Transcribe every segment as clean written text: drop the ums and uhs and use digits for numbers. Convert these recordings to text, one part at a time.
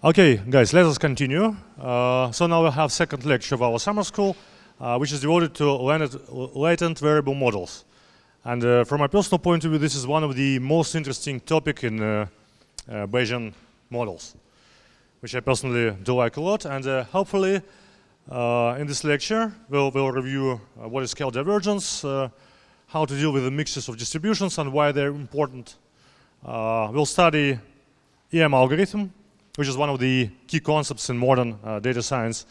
Okay, guys, let us continue. So now we have second lecture of our summer school, which is devoted to latent variable models. And from my personal point of view, this is one of the most interesting topic in Bayesian models, which I personally do like a lot. And hopefully, in this lecture, we'll review what is scale divergence, how to deal with the mixtures of distributions and why they're important. We'll study EM algorithm, which is one of the key concepts in modern data science.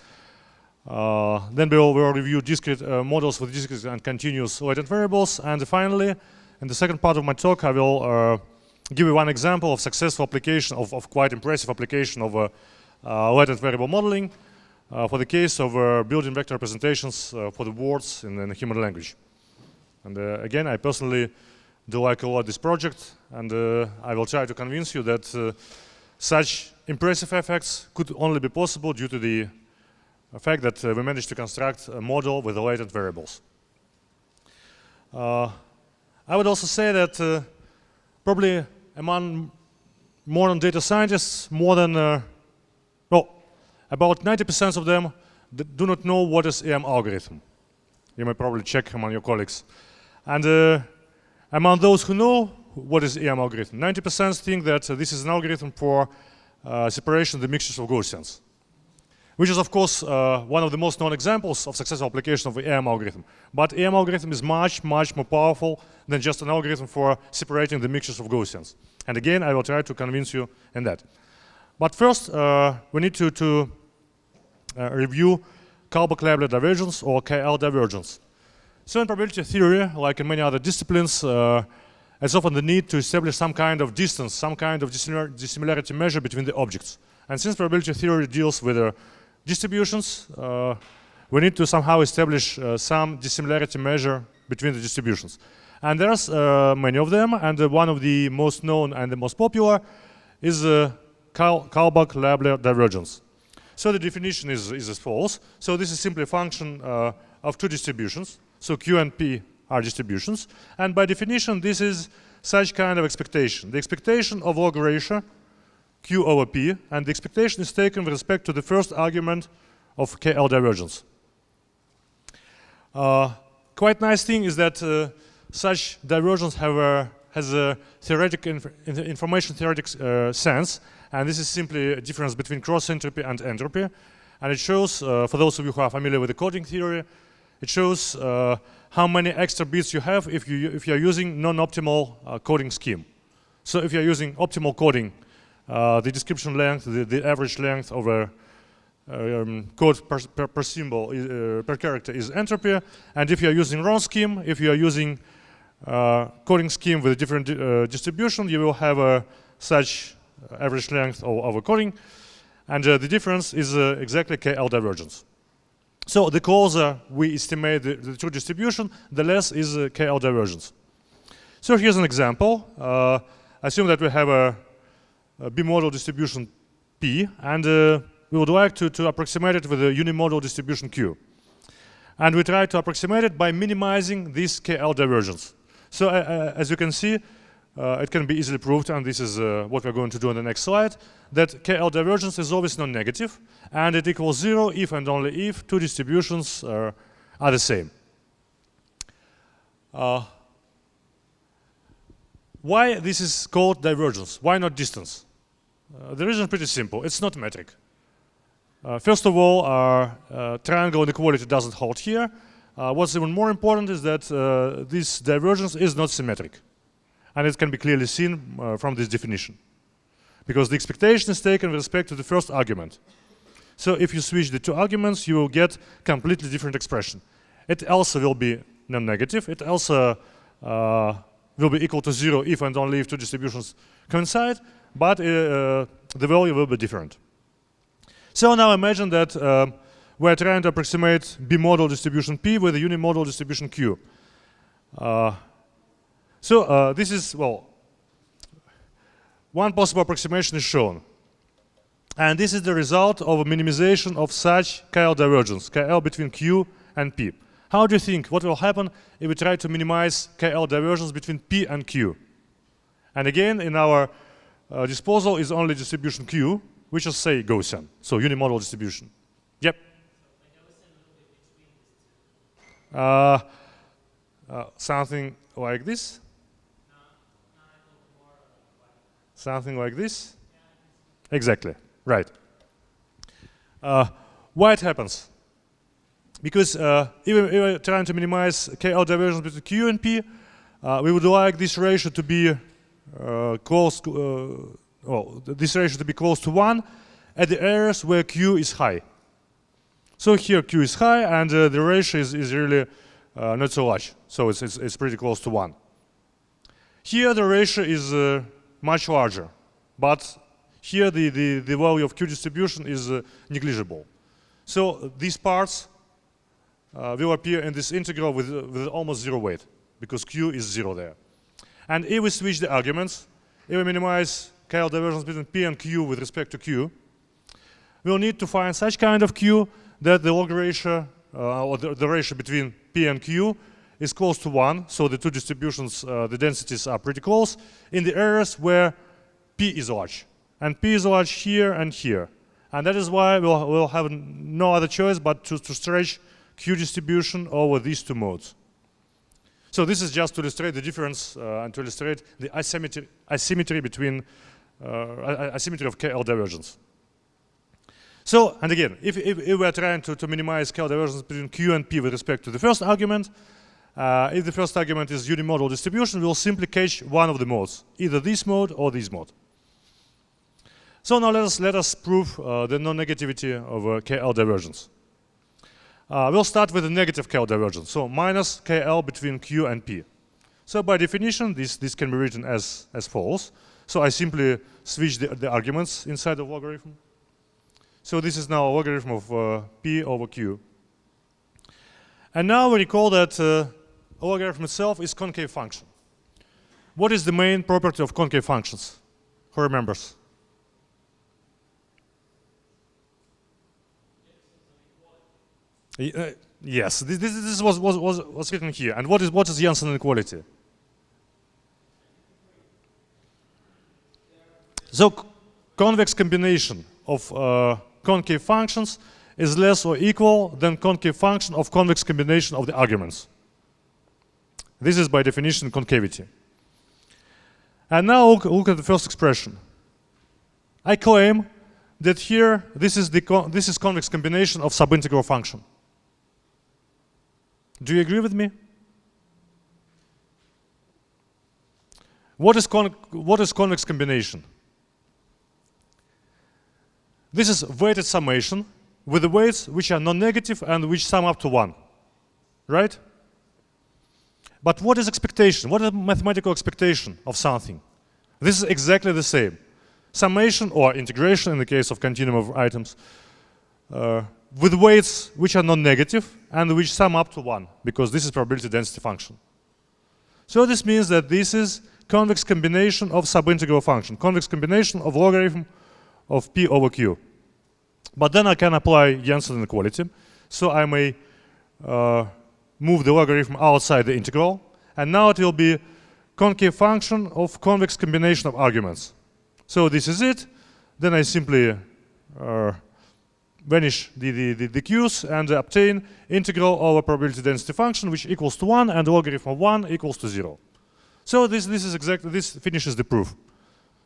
Then we'll review discrete models with discrete and continuous latent variables. And finally, in the second part of my talk, I will give you one example of successful application, of quite impressive application of latent variable modeling for the case of building vector representations for the words in the human language. And again, I personally do like a lot this project, and I will try to convince you that such impressive effects could only be possible due to the fact that we managed to construct a model with the latent variables. I would also say that probably among modern data scientists, more than, well, about 90% of them do not know what is EM algorithm. You may probably check among your colleagues. And among those who know what is EM algorithm, 90% think that this is an algorithm for separation of the mixtures of Gaussians, which is of course one of the most known examples of successful application of the EM algorithm. But EM algorithm is much more powerful than just an algorithm for separating the mixtures of Gaussians. And again, I will try to convince you in that. But first, we need to review Kullback-Leibler divergence, or KL divergence. So in probability theory, like in many other disciplines, there's often the need to establish some kind of distance, some kind of dissimilarity measure between the objects. And since probability theory deals with distributions, we need to somehow establish some dissimilarity measure between the distributions. And there's many of them, and one of the most known and the most popular is Kullback-Leibler divergence. So the definition is as follows. So this is simply a function of two distributions. So Q and P are distributions. And by definition, this is such kind of expectation. The expectation of log ratio Q over P, and the expectation is taken with respect to the first argument of KL divergence. Quite nice thing is that such divergence has a theoretical information theoretic sense, and this is simply a difference between cross entropy and entropy. And it shows, for those of you who are familiar with the coding theory, it shows how many extra bits you have if you are using non-optimal coding scheme. So if you are using optimal coding, the description length, the average length of a code per symbol, per character is entropy. And if you are using wrong scheme, if you are using coding scheme with a different distribution, you will have such average length of a coding. And the difference is exactly KL divergence. So the closer we estimate the true distribution, the less is KL divergence. So here's an example. Assume that we have a bimodal distribution P, and we would like to approximate it with a unimodal distribution Q. And we try to approximate it by minimizing this KL divergence. So as you can see, it can be easily proved, and this is what we're going to do on the next slide, that KL divergence is always non-negative, and it equals 0 if and only if two distributions are the same. Why this is called divergence? Why not distance? The reason is pretty simple. It's not metric. First of all, triangle inequality doesn't hold here. What's even more important is that this divergence is not symmetric. And it can be clearly seen from this definition, because the expectation is taken with respect to the first argument. So if you switch the two arguments, you will get completely different expression. It also will be non-negative. It also will be equal to 0 if and only if two distributions coincide, but the value will be different. So now imagine that we're trying to approximate bimodal distribution P with a unimodal distribution Q. So this is, well, one possible approximation is shown. And this is the result of a minimization of such KL divergence, KL between Q and P. How do you think, what will happen if we try to minimize KL divergence between P and Q? And again, in our disposal is only distribution Q. which is, say, Gaussian, so unimodal distribution. Yep. Something like this. Something like this. Exactly, right. Why it happens? Because even if we're trying to minimize KL divergence between Q and P, we would like this ratio to be close to, this ratio to be close to 1 at the areas where Q is high. So here Q is high, and the ratio is really not so large. So it's pretty close to 1. Here the ratio is much larger, but here the value of Q distribution is negligible. So these parts will appear in this integral with almost 0 weight, because Q is 0 there. And if we switch the arguments, if we minimize KL divergence between P and Q with respect to Q, we'll need to find such kind of Q that the log ratio, or the ratio between P and Q is close to 1, so the two distributions, the densities are pretty close, in the areas where P is large. And P is large here and here. And that is why we'll have no other choice but to stretch Q distribution over these two modes. So this is just to illustrate the difference and to illustrate the asymmetry between asymmetry of KL divergence. So, and again, if we are trying to minimize KL divergence between Q and P with respect to the first argument, if the first argument is unimodal distribution, we'll simply catch one of the modes, either this mode or this mode. So now let us prove the non-negativity of KL divergence. We'll start with the negative KL divergence, so minus KL between Q and P. So by definition, this can be written as follows. So I simply switch the arguments inside the logarithm. So this is now a logarithm of P over Q. And now we recall that a logarithm itself is concave function. What is the main property of concave functions? Who remembers? Yes, this was written here. And what is Jensen inequality? So convex combination of concave functions is less or equal than concave function of convex combination of the arguments. This is by definition concavity. And now look at the first expression. I claim that here this is convex combination of subintegral function. Do you agree with me? What is convex combination? This is weighted summation with the weights which are non-negative and which sum up to 1, right? But what is expectation? What is mathematical expectation of something? This is exactly the same. Summation or integration in the case of continuum of items with weights which are non-negative and which sum up to 1, because this is probability density function. So this means that this is convex combination of subintegral function, convex combination of logarithm of P over Q. But then I can apply Jensen inequality. So I may move the logarithm outside the integral, and now it will be concave function of convex combination of arguments. So this is it. Then I simply vanish the q's and obtain integral over probability density function, which equals to 1, and logarithm of 1 equals to 0. So this finishes the proof.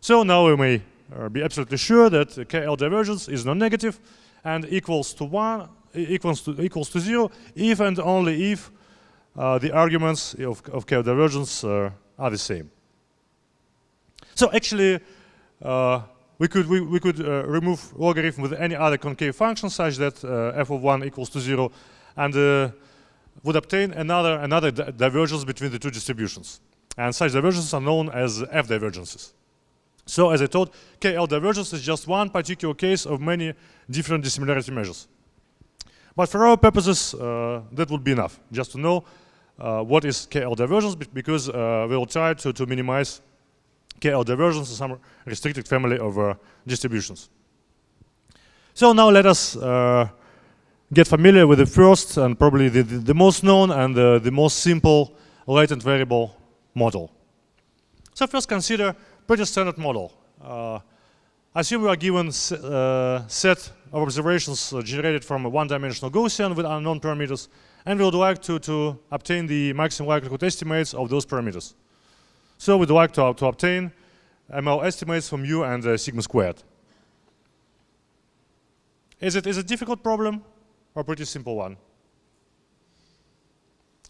So now we may be absolutely sure that KL divergence is non-negative and equals to 0 if and only if the arguments of KL divergence are the same. So actually, we could remove logarithm with any other concave function such that f of 1 equals to 0, and would obtain another divergence between the two distributions. And such divergences are known as F divergences. So as I told, KL divergence is just one particular case of many different dissimilarity measures. But for our purposes, that would be enough, just to know what is KL divergence, because we will try to minimize KL divergence in some restricted family of distributions. So now let us get familiar with the first and probably the most known and the most simple latent variable model. So first consider pretty standard model. assume we are given set of observations generated from a one-dimensional Gaussian with unknown parameters, and we would like to obtain the maximum likelihood estimates of those parameters. So we'd like to obtain ML estimates from mu and sigma squared. Is it a difficult problem or a pretty simple one?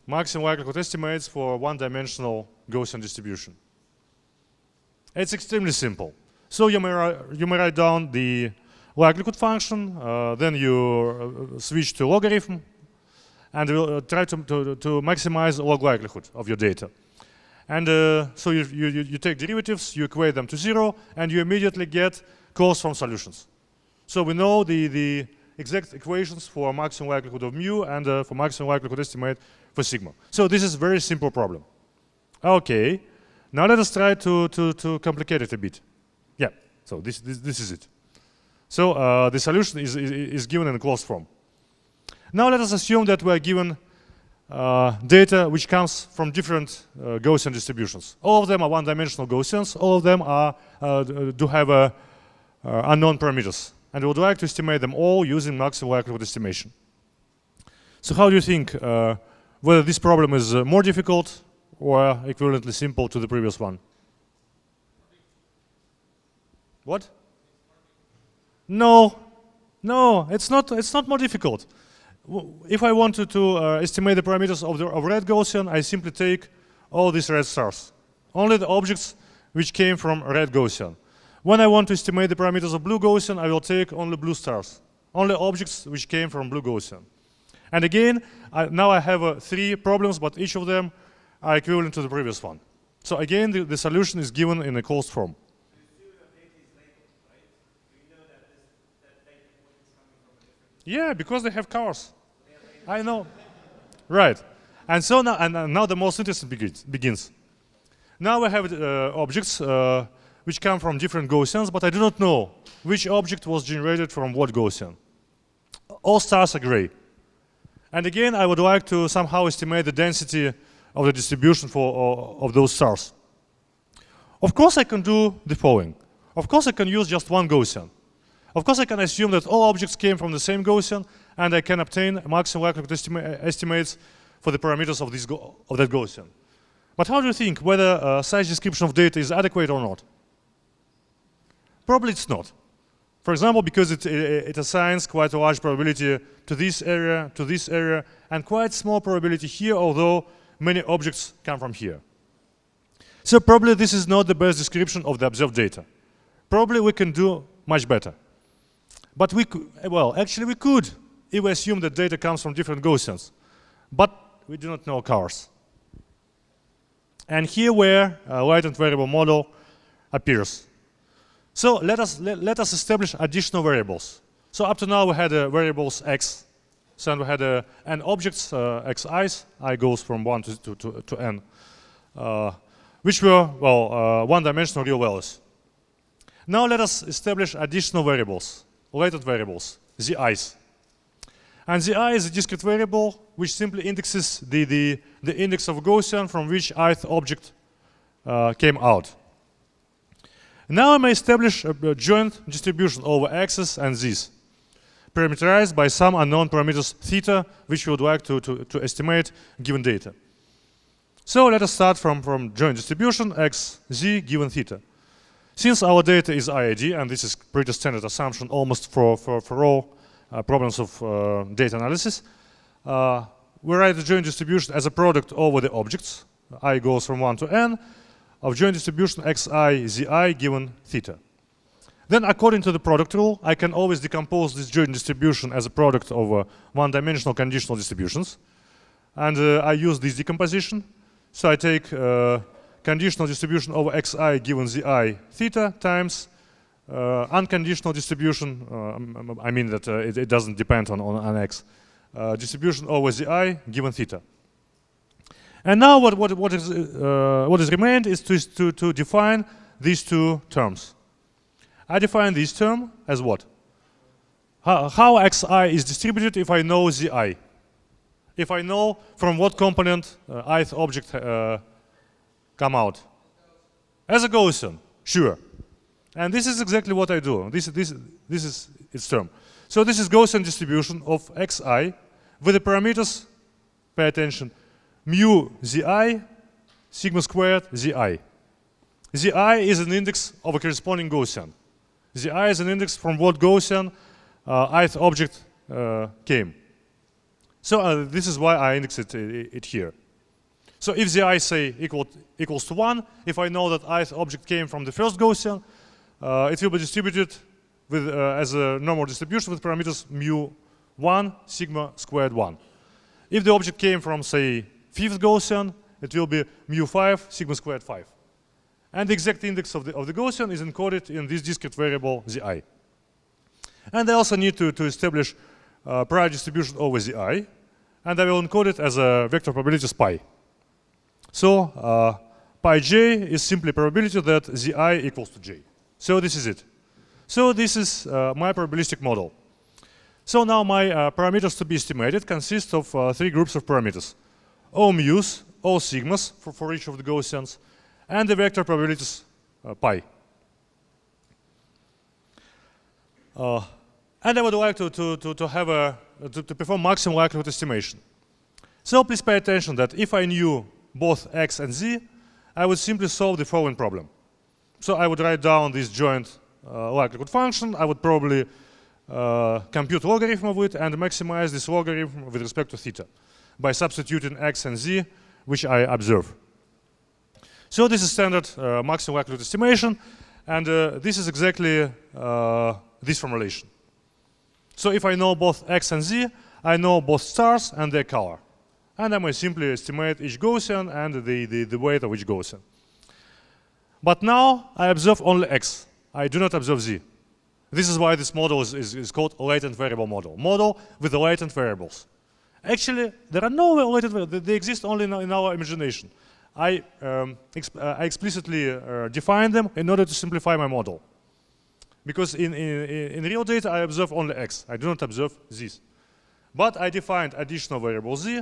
Maximum likelihood estimates for one-dimensional Gaussian distribution. It's extremely simple. So you may write down the likelihood function, then you switch to logarithm, and we'll try to maximize log likelihood of your data. And so you take derivatives, you equate them to 0, and you immediately get closed form solutions. So we know the exact equations for maximum likelihood of mu and for maximum likelihood estimate for sigma. So this is a very simple problem. Okay, now let us try to complicate it a bit. Yeah, so this is it. So the solution is given in a closed form. Now let us assume that we are given data which comes from different Gaussian distributions. All of them are one-dimensional Gaussians. All of them do have unknown parameters. And we would like to estimate them all using maximum likelihood estimation. So how do you think whether this problem is more difficult or equivalently simple to the previous one? What? No, it's not more difficult. If I wanted to estimate the parameters of red Gaussian, I simply take all these red stars. Only the objects which came from red Gaussian. When I want to estimate the parameters of blue Gaussian, I will take only blue stars. Only objects which came from blue Gaussian. And again, now I have 3 problems, but each of them are equivalent to the previous one. So again, the solution is given in a closed form. Yeah, because they have cars. I know. Right. And so now the most interesting begins. Now we have objects which come from different Gaussians, but I do not know which object was generated from what Gaussian. All stars are gray. And again, I would like to somehow estimate the density of the distribution of those stars. Of course, I can do the following. Of course, I can use just one Gaussian. Of course, I can assume that all objects came from the same Gaussian, and I can obtain maximum likelihood estimates for the parameters of that Gaussian. But how do you think whether such description of data is adequate or not? Probably it's not. For example, because it assigns quite a large probability to this area, and quite small probability here, although many objects come from here. So probably this is not the best description of the observed data. Probably we can do much better. But actually we could if we assume that data comes from different Gaussians. But we do not know cars. And here where a latent variable model appears. So let us establish additional variables. So up to now we had variables x. So we had n objects, xi's, I goes from 1 to n, which were, one-dimensional real values. Now let us establish additional variables, latent variables, zi's. And zi is a discrete variable which simply indexes the index of Gaussian from which ith object came out. Now I may establish a joint distribution over x's and z's, parameterized by some unknown parameters theta, which we would like to estimate given data. So let us start from joint distribution x, z given theta. Since our data is IID, and this is pretty standard assumption almost for all problems of data analysis, we write the joint distribution as a product over the objects. I goes from 1 to n of joint distribution xi, zi given theta. Then according to the product rule, I can always decompose this joint distribution as a product over one-dimensional conditional distributions. And I use this decomposition. So I take conditional distribution over xi given zi theta times unconditional distribution, I mean that it doesn't depend on x, distribution over zi given theta. And now what is remained is to define these two terms. I define this term as what? How xi is distributed if I know zi. If I know from what component ith object come out. As a Gaussian, sure. And this is exactly what I do. This is its term. So this is Gaussian distribution of xi with the parameters, pay attention, mu zi, sigma squared zi. Zi is an index of a corresponding Gaussian. Zi is an index from what Gaussian ith object came. So this is why I index it here. So if Zi say equals to 1, if I know that ith object came from the first Gaussian, it will be distributed with, as a normal distribution with parameters mu 1, sigma squared 1. If the object came from, say, fifth Gaussian, it will be mu 5, sigma squared 5. And the exact index of the Gaussian is encoded in this discrete variable Zi. And I also need to establish prior distribution over Zi, and I will encode it as a vector probability pi. So pi j is simply probability that Zi equals to j. So this is it. So this is my probabilistic model. So now my parameters to be estimated consist of 3 groups of parameters. O mu's, O sigmas for each of the Gaussians, and the vector probabilities pi. And I would like to perform maximum likelihood estimation. So please pay attention that if I knew both x and z, I would simply solve the following problem. So I would write down this joint likelihood function. I would probably compute logarithm of it and maximize this logarithm with respect to theta by substituting x and z, which I observe. So this is standard maximum likelihood estimation, and this is exactly this formulation. So if I know both x and z, I know both stars and their color. And I may simply estimate each Gaussian and the weight of each Gaussian. But now I observe only x. I do not observe z. This is why this model is called latent variable model. Model with the latent variables. Actually, there are no latent variables. They exist only in our imagination. I explicitly define them in order to simplify my model. Because in real data, I observe only x. I do not observe z's. But I defined additional variable z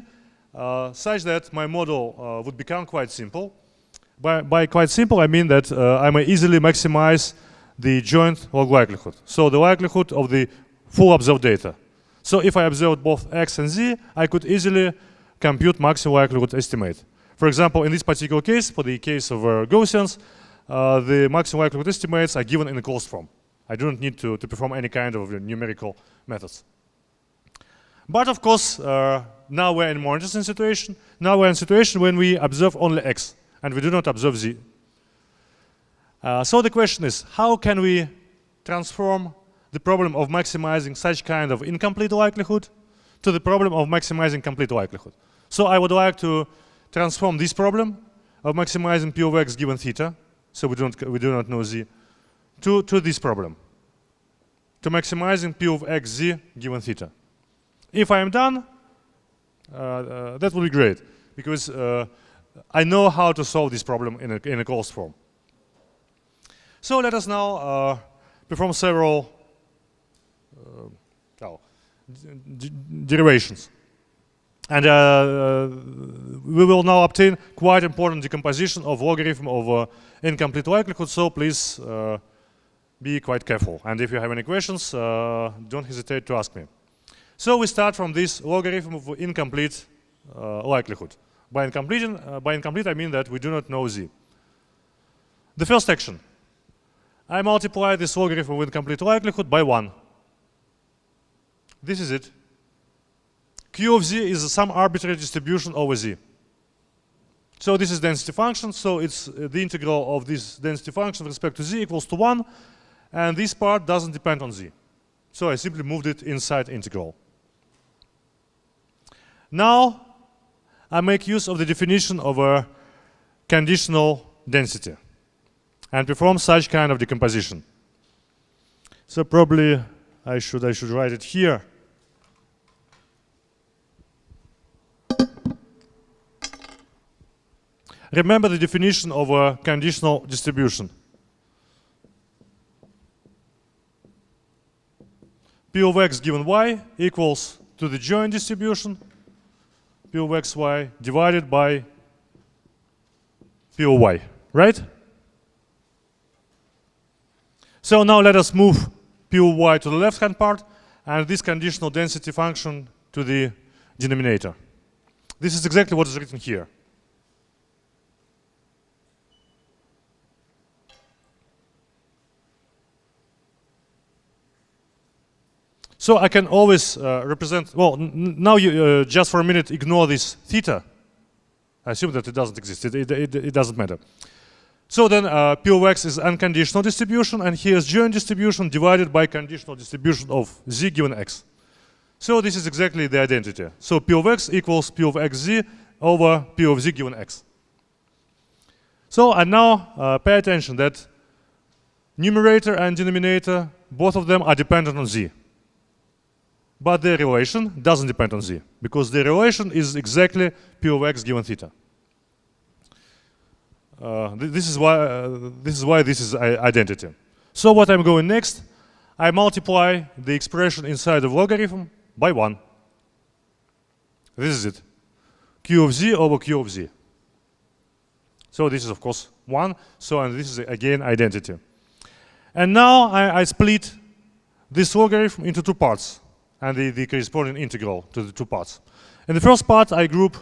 such that my model would become quite simple. By quite simple, I mean that I may easily maximize the joint log likelihood. So the likelihood of the full observed data. So if I observed both x and z, I could easily compute maximum likelihood estimate. For example, in this particular case, for the case of Gaussians, the maximum likelihood estimates are given in a closed form. I do not need to perform any kind of numerical methods. But of course, now we're in a more interesting situation. Now we're in a situation when we observe only x, and we do not observe z. So the question is, how can we transform the problem of maximizing such kind of incomplete likelihood to the problem of maximizing complete likelihood? So I would like to transform this problem of maximizing p of x given theta, so we do not know z, to this problem, to maximizing p of x z given theta. If I am done, that would be great, because I know how to solve this problem in a closed form. So let us now perform several derivations. And we will now obtain quite important decomposition of logarithm of incomplete likelihood, so please be quite careful. And if you have any questions, don't hesitate to ask me. So we start from this logarithm of incomplete likelihood. By incomplete, I mean that we do not know z. The first action, I multiply this logarithm of incomplete likelihood by 1. This is it. Q of z is some arbitrary distribution over z. So this is density function, so it's the integral of this density function with respect to z equals to 1, and this part doesn't depend on z. So I simply moved it inside integral. Now I make use of the definition of a conditional density and perform such kind of decomposition. So probably I should write it here. Remember the definition of a conditional distribution. P of x given y equals to the joint distribution P of xy divided by P of y, right? So now let us move P of y to the left-hand part, and this conditional density function to the denominator. This is exactly what is written here. So I can always represent, well, now you just for a minute ignore this theta. I assume that it doesn't exist, it doesn't matter. So then P of x is unconditional distribution, and here is joint distribution divided by conditional distribution of z given x. So this is exactly the identity. So P of x equals P of xz over P of z given x. So and now pay attention that numerator and denominator, both of them are dependent on z. But their relation doesn't depend on z, because the relation is exactly P of x given theta. This is why this is identity. So what I'm going next, I multiply the expression inside of logarithm by 1. This is it. Q of z over Q of z. So this is of course 1, so and this is again identity. And now I split this logarithm into two parts, and the corresponding integral to the two parts. In the first part I group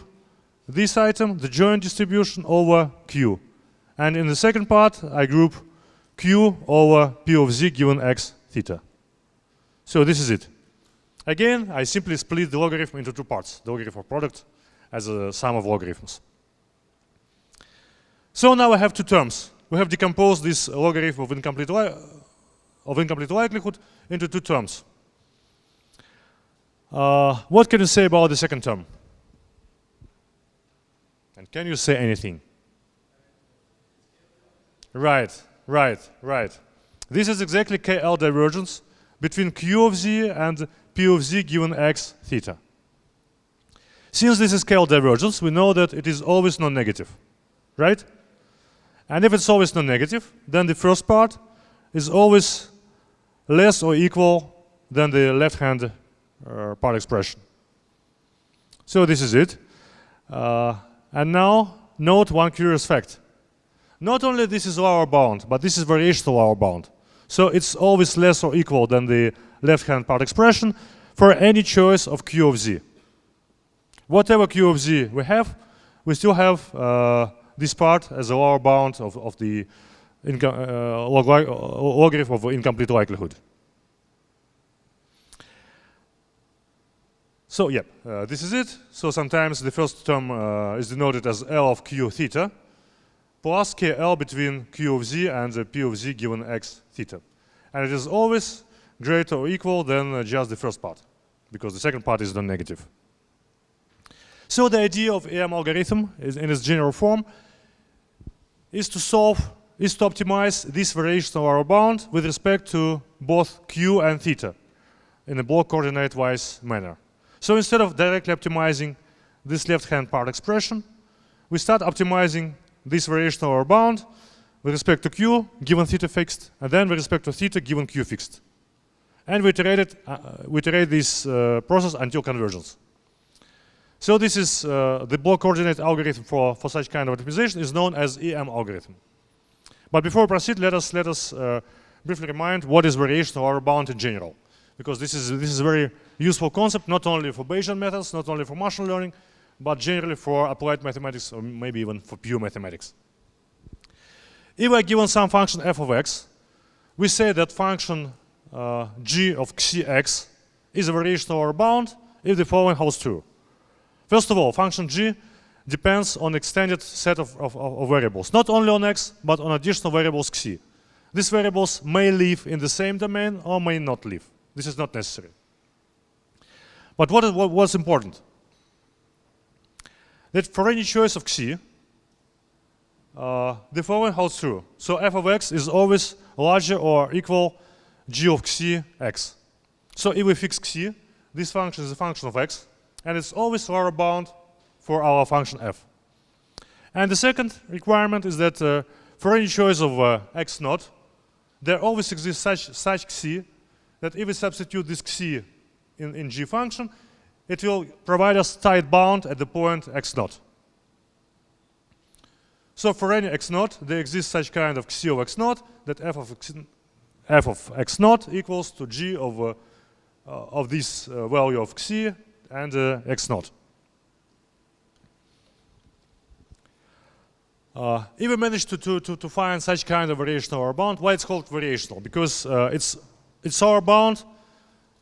this item, the joint distribution over Q. And in the second part I group Q over P of z given x theta. So this is it. Again, I simply split the logarithm into two parts, the logarithm of product as a sum of logarithms. So now I have two terms. We have decomposed this logarithm of incomplete likelihood into two terms. What can you say about the second term? And can you say anything? Right. This is exactly KL divergence between Q of z and P of z given x theta. Since this is KL divergence, we know that it is always non-negative, right? And if it's always non-negative, then the first part is always less or equal than the left-hand part expression. So this is it. And now note one curious fact. Not only this is lower bound, but this is variational lower bound. So it's always less or equal than the left-hand part expression for any choice of Q of z. Whatever Q of z we still have this part as a lower bound of the logarithm of incomplete likelihood. So yeah, this is it. So sometimes the first term is denoted as L of Q theta plus KL between Q of z and the P of z given x theta. And it is always greater or equal than just the first part, because the second part is non-negative. So the idea of AM algorithm is in its general form is to optimize this variational lower bound with respect to both Q and theta in a block coordinate wise manner. So instead of directly optimizing this left-hand part expression, we start optimizing this variational lower bound with respect to Q given theta fixed, and then with respect to theta given Q fixed. And we iterate this process until convergence. So this is the block coordinate algorithm for such kind of optimization is known as EM algorithm. But before we proceed, let us briefly remind what is variational lower bound in general, because this is a very useful concept not only for Bayesian methods, not only for machine learning, but generally for applied mathematics or maybe even for pure mathematics. If we are given some function f of x, we say that function g of xx is a variational lower bound if the following holds true. First of all, function g depends on extended set of variables, not only on x, but on additional variables xi. These variables may live in the same domain or may not live. This is not necessary. But what's important? That for any choice of xi, the following holds true. So f of x is always larger or equal g of xi x. So if we fix xi, this function is a function of x, and it's always lower bound for our function f. And the second requirement is that for any choice of x naught, there always exists such xi that if we substitute this xi in g function, it will provide us tight bound at the point x naught. So for any x naught, there exists such kind of xi of x naught that f of f of x naught equals to g of this value of xi and x naught. If we manage to find such kind of variational lower bound, why it's called variational? Because it's lower bound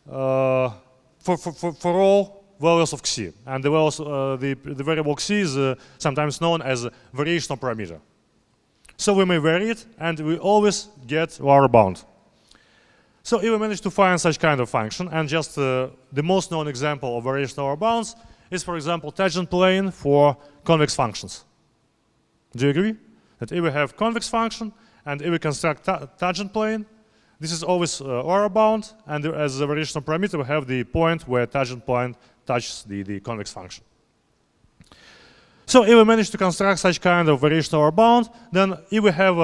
for all values of xi, and the variable xi is sometimes known as a variational parameter. So we may vary it, and we always get lower bound. So if we manage to find such kind of function, and just the most known example of variational lower bounds is, for example, tangent plane for convex functions. Do you agree? That if we have convex function, and if we construct tangent plane, this is always lower bound, and as a variational parameter, we have the point where tangent plane touches the convex function. So if we manage to construct such kind of variational lower bound, then if we have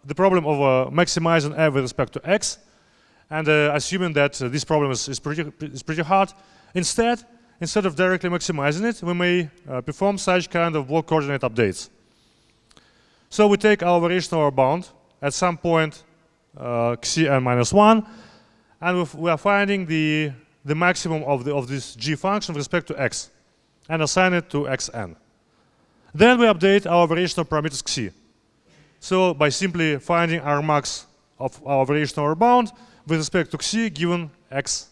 the problem of maximizing f with respect to x, and assuming that this problem is pretty hard, instead of directly maximizing it, we may perform such kind of block coordinate updates. So we take our variational lower bound at some point xn minus 1, and we are finding the maximum of this g function with respect to x, and assign it to xn. Then we update our variational parameters xi. So by simply finding our max of our variational lower bound with respect to xi given x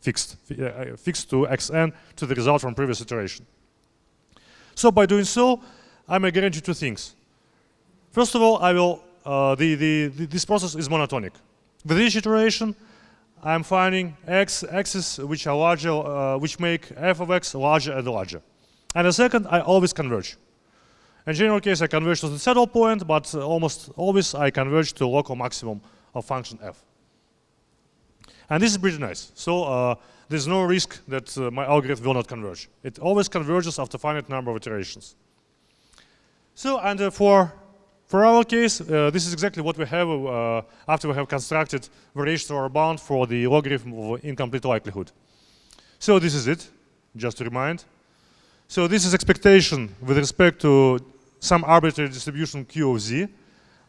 fixed to xn to the result from previous iteration. So by doing so, I may guarantee two things. First of all, I will this process is monotonic. With each iteration, I'm finding x's which are larger, which make f of x larger and larger. And the second, I always converge. In general case, I converge to the saddle point, but almost always I converge to local maximum of function f. And this is pretty nice. So there's no risk that my algorithm will not converge. It always converges after finite number of iterations. So, and for our case, this is exactly what we have after we have constructed variational lower bound for the logarithm of incomplete likelihood. So this is it, just to remind. So this is expectation with respect to some arbitrary distribution Q of z.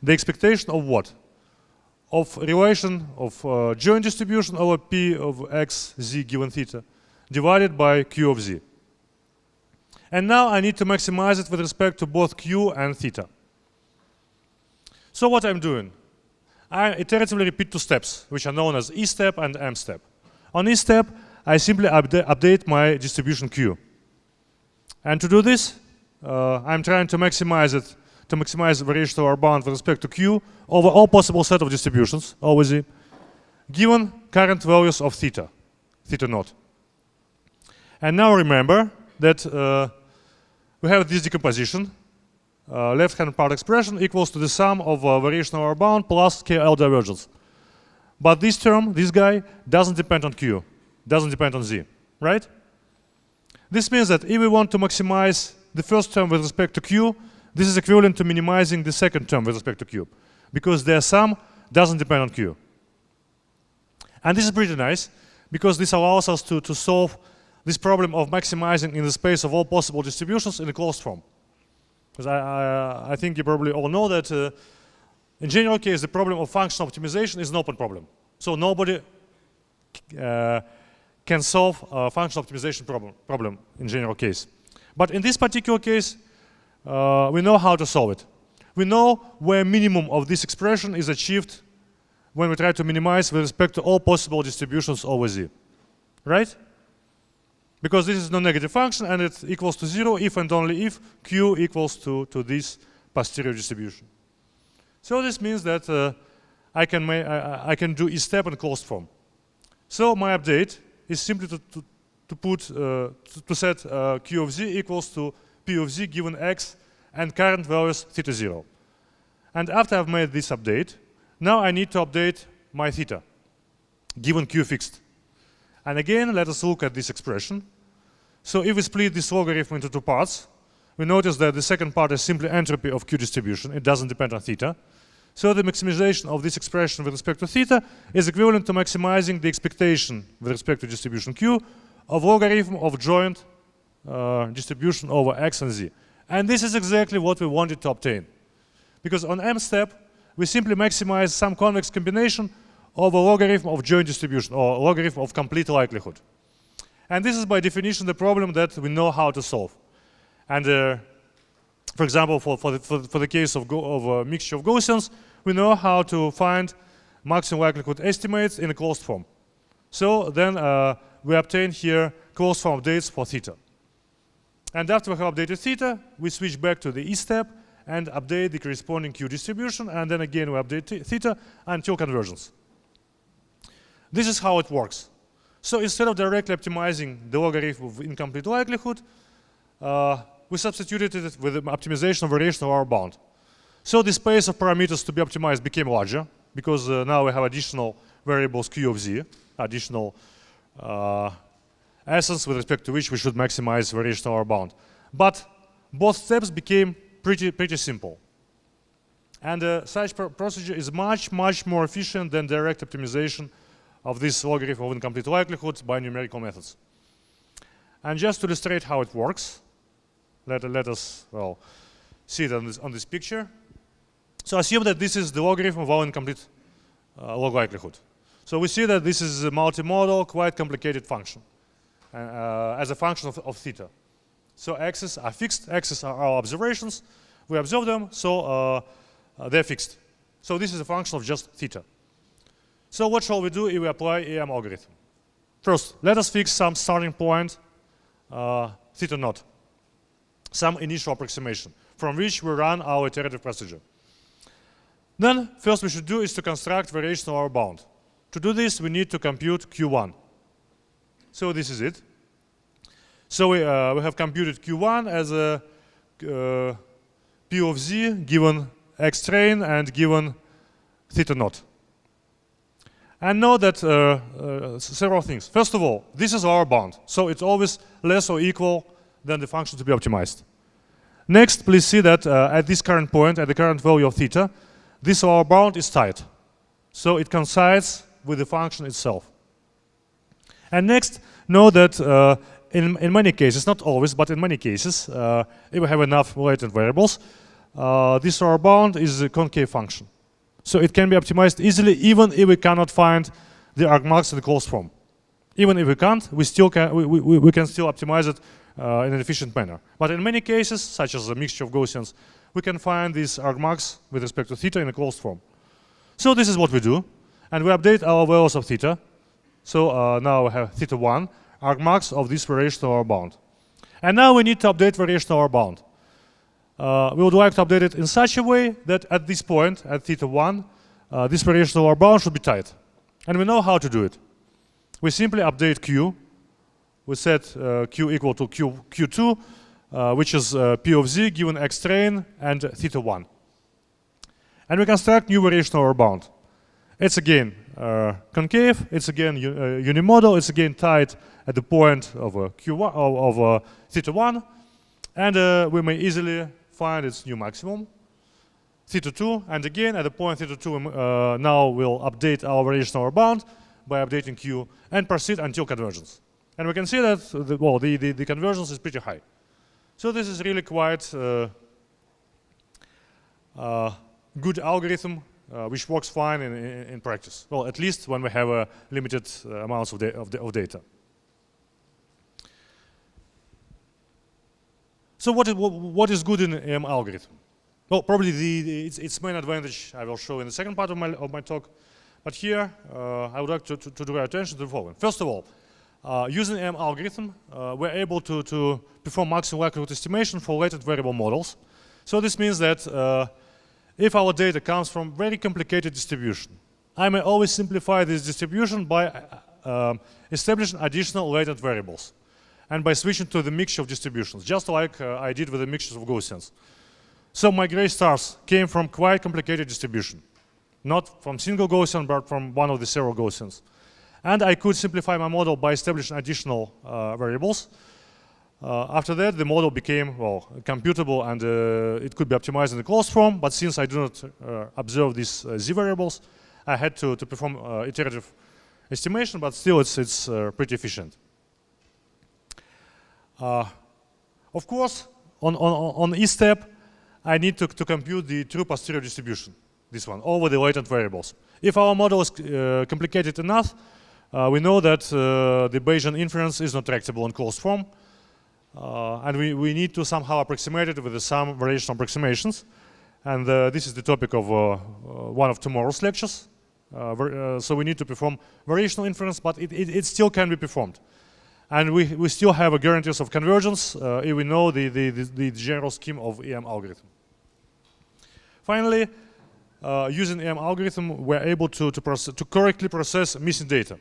The expectation of what? Of relation of joint distribution over P of x z given theta divided by Q of z. And now I need to maximize it with respect to both Q and theta. So what I'm doing? I iteratively repeat two steps, which are known as E step and M step. On E step, I simply update my distribution Q. And to do this, I'm trying to maximize it, to maximize variational lower bound with respect to Q over all possible set of distributions, over Z, given current values of theta, theta naught. And now remember that we have this decomposition. Left-hand part expression equals to the sum of variational lower bound plus KL divergence. But this term, this guy, doesn't depend on Q, doesn't depend on Z, right? This means that if we want to maximize the first term with respect to Q, this is equivalent to minimizing the second term with respect to Q, because their sum doesn't depend on Q. And this is pretty nice, because this allows us to solve this problem of maximizing in the space of all possible distributions in a closed form. Because I think you probably all know that in general case, the problem of functional optimization is an open problem. So nobody can solve a functional optimization problem in general case. But in this particular case, we know how to solve it. We know where minimum of this expression is achieved when we try to minimize with respect to all possible distributions over Z, right? Because this is a non-negative function and it equals to 0 if and only if Q equals to this posterior distribution. So this means that I can do each step in closed form. So my update is simply to set Q of Z equals to P of Z given X and current values theta 0. And after I've made this update, now I need to update my theta given Q fixed. And again, let us look at this expression. So if we split this logarithm into two parts, we notice that the second part is simply entropy of Q distribution. It doesn't depend on theta. So the maximization of this expression with respect to theta is equivalent to maximizing the expectation with respect to distribution Q of logarithm of joint distribution over X and Z. And this is exactly what we wanted to obtain. Because on M step, we simply maximize some convex combination over logarithm of joint distribution, or logarithm of complete likelihood. And this is by definition the problem that we know how to solve. And for example, for the case of a mixture of Gaussians, we know how to find maximum likelihood estimates in a closed form. So then we obtain here closed form updates for theta. And after we have updated theta, we switch back to the E step and update the corresponding Q distribution, and then again we update theta until convergence. This is how it works. So instead of directly optimizing the logarithm of incomplete likelihood, we substituted it with the optimization of variation of our bound. So the space of parameters to be optimized became larger, because now we have additional variables Q of z, additional essence with respect to which we should maximize variation of our bound. But both steps became pretty simple. And such procedure is much more efficient than direct optimization of this logarithm of incomplete likelihood by numerical methods. And just to illustrate how it works, let us see it on this picture. So assume that this is the logarithm of our incomplete log likelihood. So we see that this is a multimodal, quite complicated function as a function of theta. So x's are fixed, x's are our observations. We observe them, so they're fixed. So this is a function of just theta. So what shall we do if we apply AM algorithm? First, let us fix some starting point, theta naught, some initial approximation, from which we run our iterative procedure. Then, first we should do is to construct variation of our bound. To do this, we need to compute Q1. So this is it. So we have computed Q1 as a P of z given x train and given theta naught. And know that several things. First of all, this is our bound, so it's always less or equal than the function to be optimized. Next, please see that at this current point, at the current value of theta, this our bound is tight. So it coincides with the function itself. And next, know that in many cases, not always, but in many cases, if we have enough latent variables, this our bound is a concave function. So it can be optimized easily, even if we cannot find the argmax in the closed form. Even if we can't, we can still optimize it in an efficient manner. But in many cases, such as a mixture of Gaussians, we can find these argmax with respect to theta in a closed form. So this is what we do, and we update our values of theta. So now we have theta 1, argmax of this variation of our bound. And now we need to update variation of our bound. We would like to update it in such a way that at this point, at theta 1, this variation of our bound should be tight. And we know how to do it. We simply update Q. We set Q equal to Q2, which is P of z given x train and theta 1. And we construct new variation of our bound. It's again concave, it's again unimodal, it's again tight at the point of Q1 of theta 1, and we may easily find its new maximum, theta 2, and again at the point theta 2 now we'll update our variation of our bound by updating Q and proceed until convergence. And we can see that the convergence is pretty high. So this is really quite good algorithm which works fine in practice. Well, at least when we have limited amounts of data. So what is good in AM algorithm? Well, probably its main advantage I will show in the second part of my talk. But here I would like to draw your attention to the following. First of all, using AM algorithm, we're able to perform maximum likelihood estimation for latent variable models. So this means that if our data comes from very complicated distribution, I may always simplify this distribution by establishing additional latent variables and by switching to the mixture of distributions, just like I did with the mixtures of Gaussians. So my gray stars came from quite complicated distribution, not from single Gaussian, but from one of the several Gaussians. And I could simplify my model by establishing additional variables. After that, the model became, well, computable, and it could be optimized in the closed form. But since I do not observe these z variables, I had to perform iterative estimation, but still it's pretty efficient. Of course, on each step, I need to compute the true posterior distribution. this one, over the latent variables. If our model is complicated enough, we know that the Bayesian inference is not tractable in closed form, and we need to somehow approximate it with some variational approximations. And this is the topic of one of tomorrow's lectures. So we need to perform variational inference, but it still can be performed. And we still have a guarantees of convergence if we know the general scheme of EM algorithm. Finally, using EM algorithm, we're able to correctly process missing data.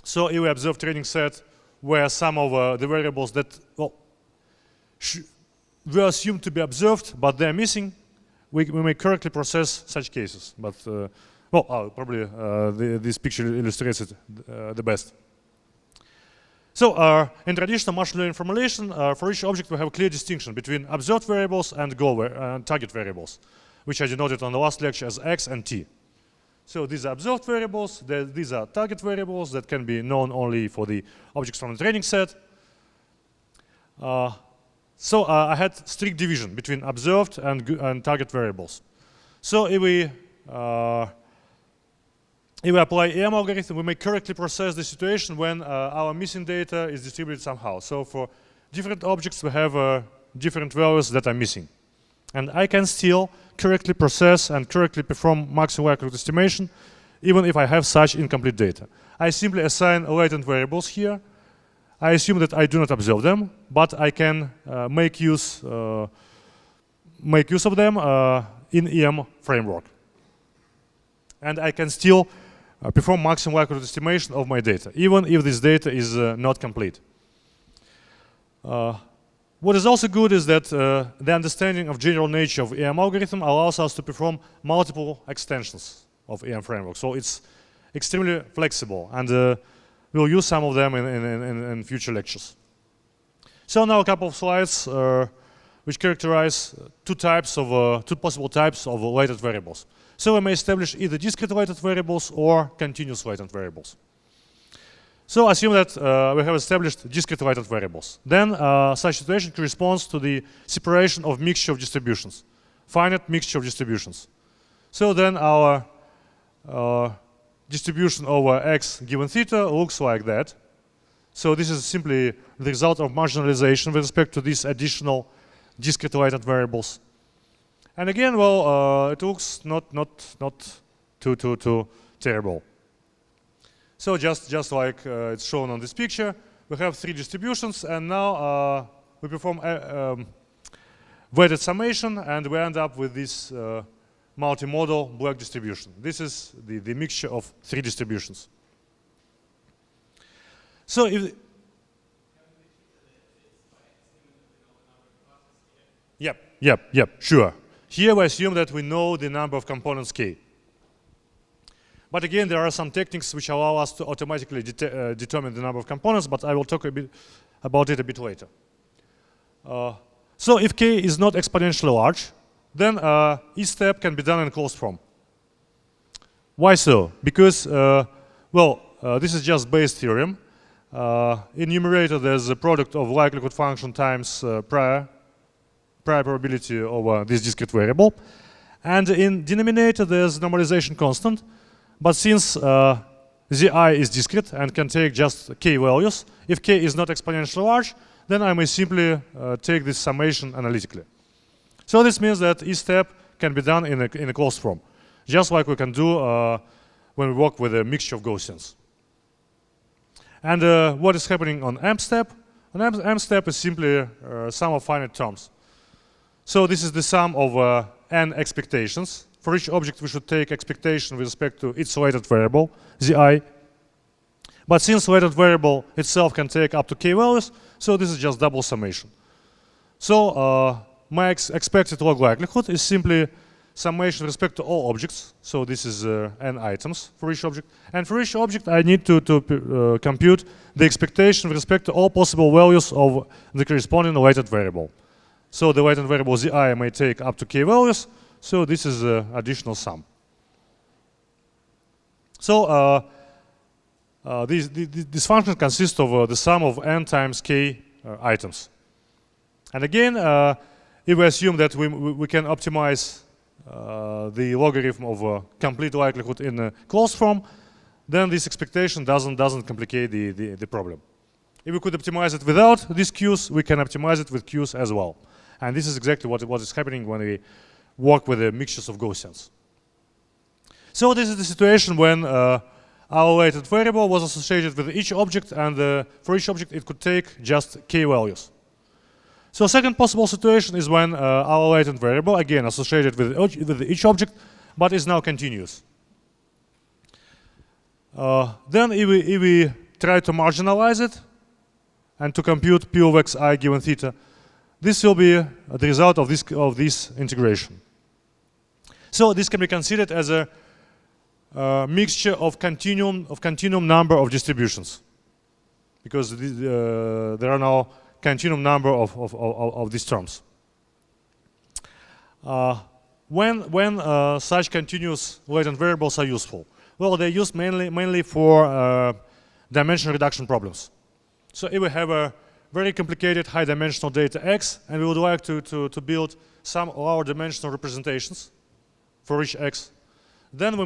So if we observe training set where some of the variables that were assumed to be observed, but they're missing, we may correctly process such cases. But probably this picture illustrates it the best. So in traditional machine learning formulation, for each object we have a clear distinction between observed variables and target variables, which I denoted on the last lecture as x and t. So these are observed variables, these are target variables that can be known only for the objects from the training set. So I had strict division between observed and target variables. So if we apply EM algorithm, we may correctly process the situation when our missing data is distributed somehow. So for different objects, we have different values that are missing. And I can still correctly process and correctly perform maximum likelihood estimation, even if I have such incomplete data. I simply assign latent variables here. I assume that I do not observe them, but I can make use of them in EM framework. And I can still perform maximum likelihood estimation of my data, even if this data is not complete. What is also good is that the understanding of general nature of EM algorithm allows us to perform multiple extensions of EM framework. So it's extremely flexible, and we'll use some of them in future lectures. So now a couple of slides which characterize two possible types of latent variables. So we may establish either discrete latent variables or continuous latent variables. So assume that we have established discrete latent variables. Then such situation corresponds to the separation of mixture of distributions, finite mixture of distributions. So then our distribution over x given theta looks like that. So this is simply the result of marginalization with respect to these additional discrete latent variables. And again, well, it looks not too terrible. So just like it's shown on this picture, we have three distributions, and now we perform weighted summation, and we end up with this multimodal black distribution. This is the mixture of three distributions. So if Yep, sure. Here we assume that we know the number of components k. But again, there are some techniques which allow us to automatically determine the number of components, but I will talk a bit about it a bit later. So if k is not exponentially large, then each step can be done in closed form. Why so? Because, this is just Bayes' theorem. In numerator, there's a product of likelihood function times prior probability over this discrete variable. And in denominator, there's normalization constant. But since Zi is discrete and can take just k values, if k is not exponentially large, then I may simply take this summation analytically. So this means that each step can be done in a closed form, just like we can do when we work with a mixture of Gaussians. And what is happening on M step? On M step is simply sum of finite terms. So this is the sum of n expectations. For each object, we should take expectation with respect to its latent variable, Zi. But since latent variable itself can take up to k values, so this is just double summation. So my expected log likelihood is simply summation with respect to all objects. So this is n items for each object. And for each object, I need to compute the expectation with respect to all possible values of the corresponding latent variable. So the latent variable Zi may take up to k values. So this is additional sum. So this function consists of the sum of n times k items. And again, if we assume that we can optimize the logarithm of a complete likelihood in a closed form, then this expectation doesn't complicate the problem. If we could optimize it without these queues, we can optimize it with queues as well. And this is exactly what is happening when we work with the mixtures of Gaussians. So this is the situation when our latent variable was associated with each object, and for each object it could take just k values. So second possible situation is when our latent variable, again associated with each object, but is now continuous. Then if we try to marginalize it and to compute P of xi given theta, this will be the result of this integration. So this can be considered as a mixture of continuum number of distributions, because there are now continuum number of these terms. When such continuous latent variables are useful? Well, they're used mainly for dimension reduction problems. So if we have a very complicated high-dimensional data X, and we would like to build some lower dimensional representations for each X, then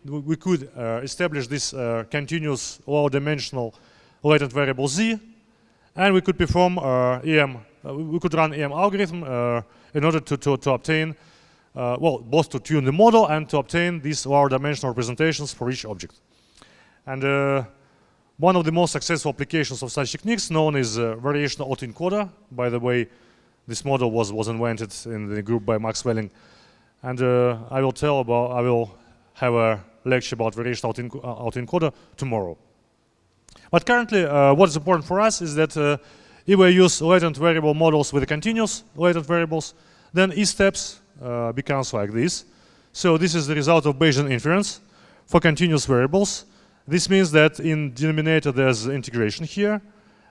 we could establish this continuous lower dimensional latent variable Z, and we could perform we could run EM algorithm in order to obtain, well, both to tune the model and to obtain these lower dimensional representations for each object. And one of the most successful applications of such techniques known is variational autoencoder. By the way, this model was invented in the group by Max Welling, and I will have a lecture about variational autoencoder tomorrow. But currently, what is important for us is that if we use latent variable models with continuous latent variables, then E steps becomes like this. So this is the result of Bayesian inference for continuous variables. This means that in denominator there's integration here,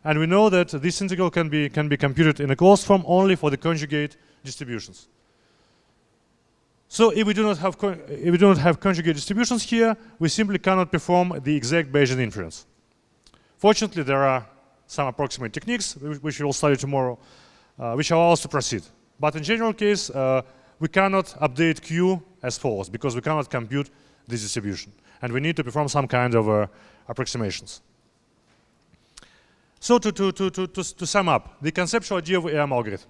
and we know that this integral can be computed in a closed form only for the conjugate distributions. So if we do not have conjugate distributions here, we simply cannot perform the exact Bayesian inference. Fortunately, there are some approximate techniques which we will study tomorrow, which allow us to proceed. But in general case, we cannot update Q as follows because we cannot compute this distribution, and we need to perform some kind of approximations. So to sum up, the conceptual idea of EM algorithm: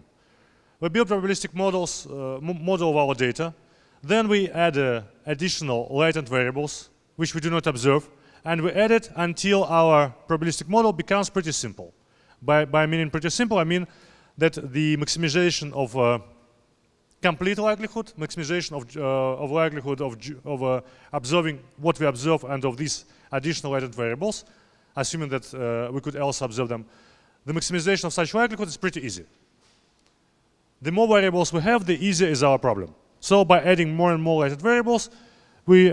we build probabilistic model of our data, then we add additional latent variables which we do not observe, and we add it until our probabilistic model becomes pretty simple. By meaning pretty simple, I mean that the maximization of complete likelihood, maximization of likelihood of observing what we observe and of these additional latent variables, assuming that we could also observe them, the maximization of such likelihood is pretty easy. The more variables we have, the easier is our problem. So by adding more and more latent variables, we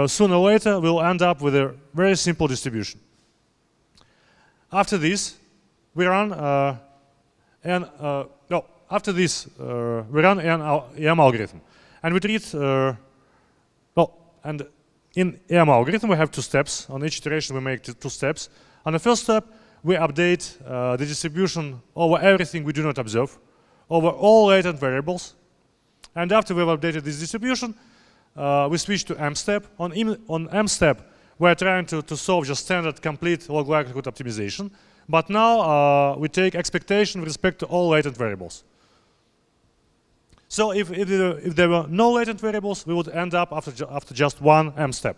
sooner or later will end up with a very simple distribution. After this, we run an EM algorithm, and we treat and in EM algorithm we have two steps. On each iteration we make two steps. On the first step, we update the distribution over everything we do not observe, over all latent variables, and after we've updated this distribution, we switch to M step. On M step, we're trying to solve just standard complete log likelihood optimization, but now we take expectation with respect to all latent variables. So if there were no latent variables, we would end up after just one M step,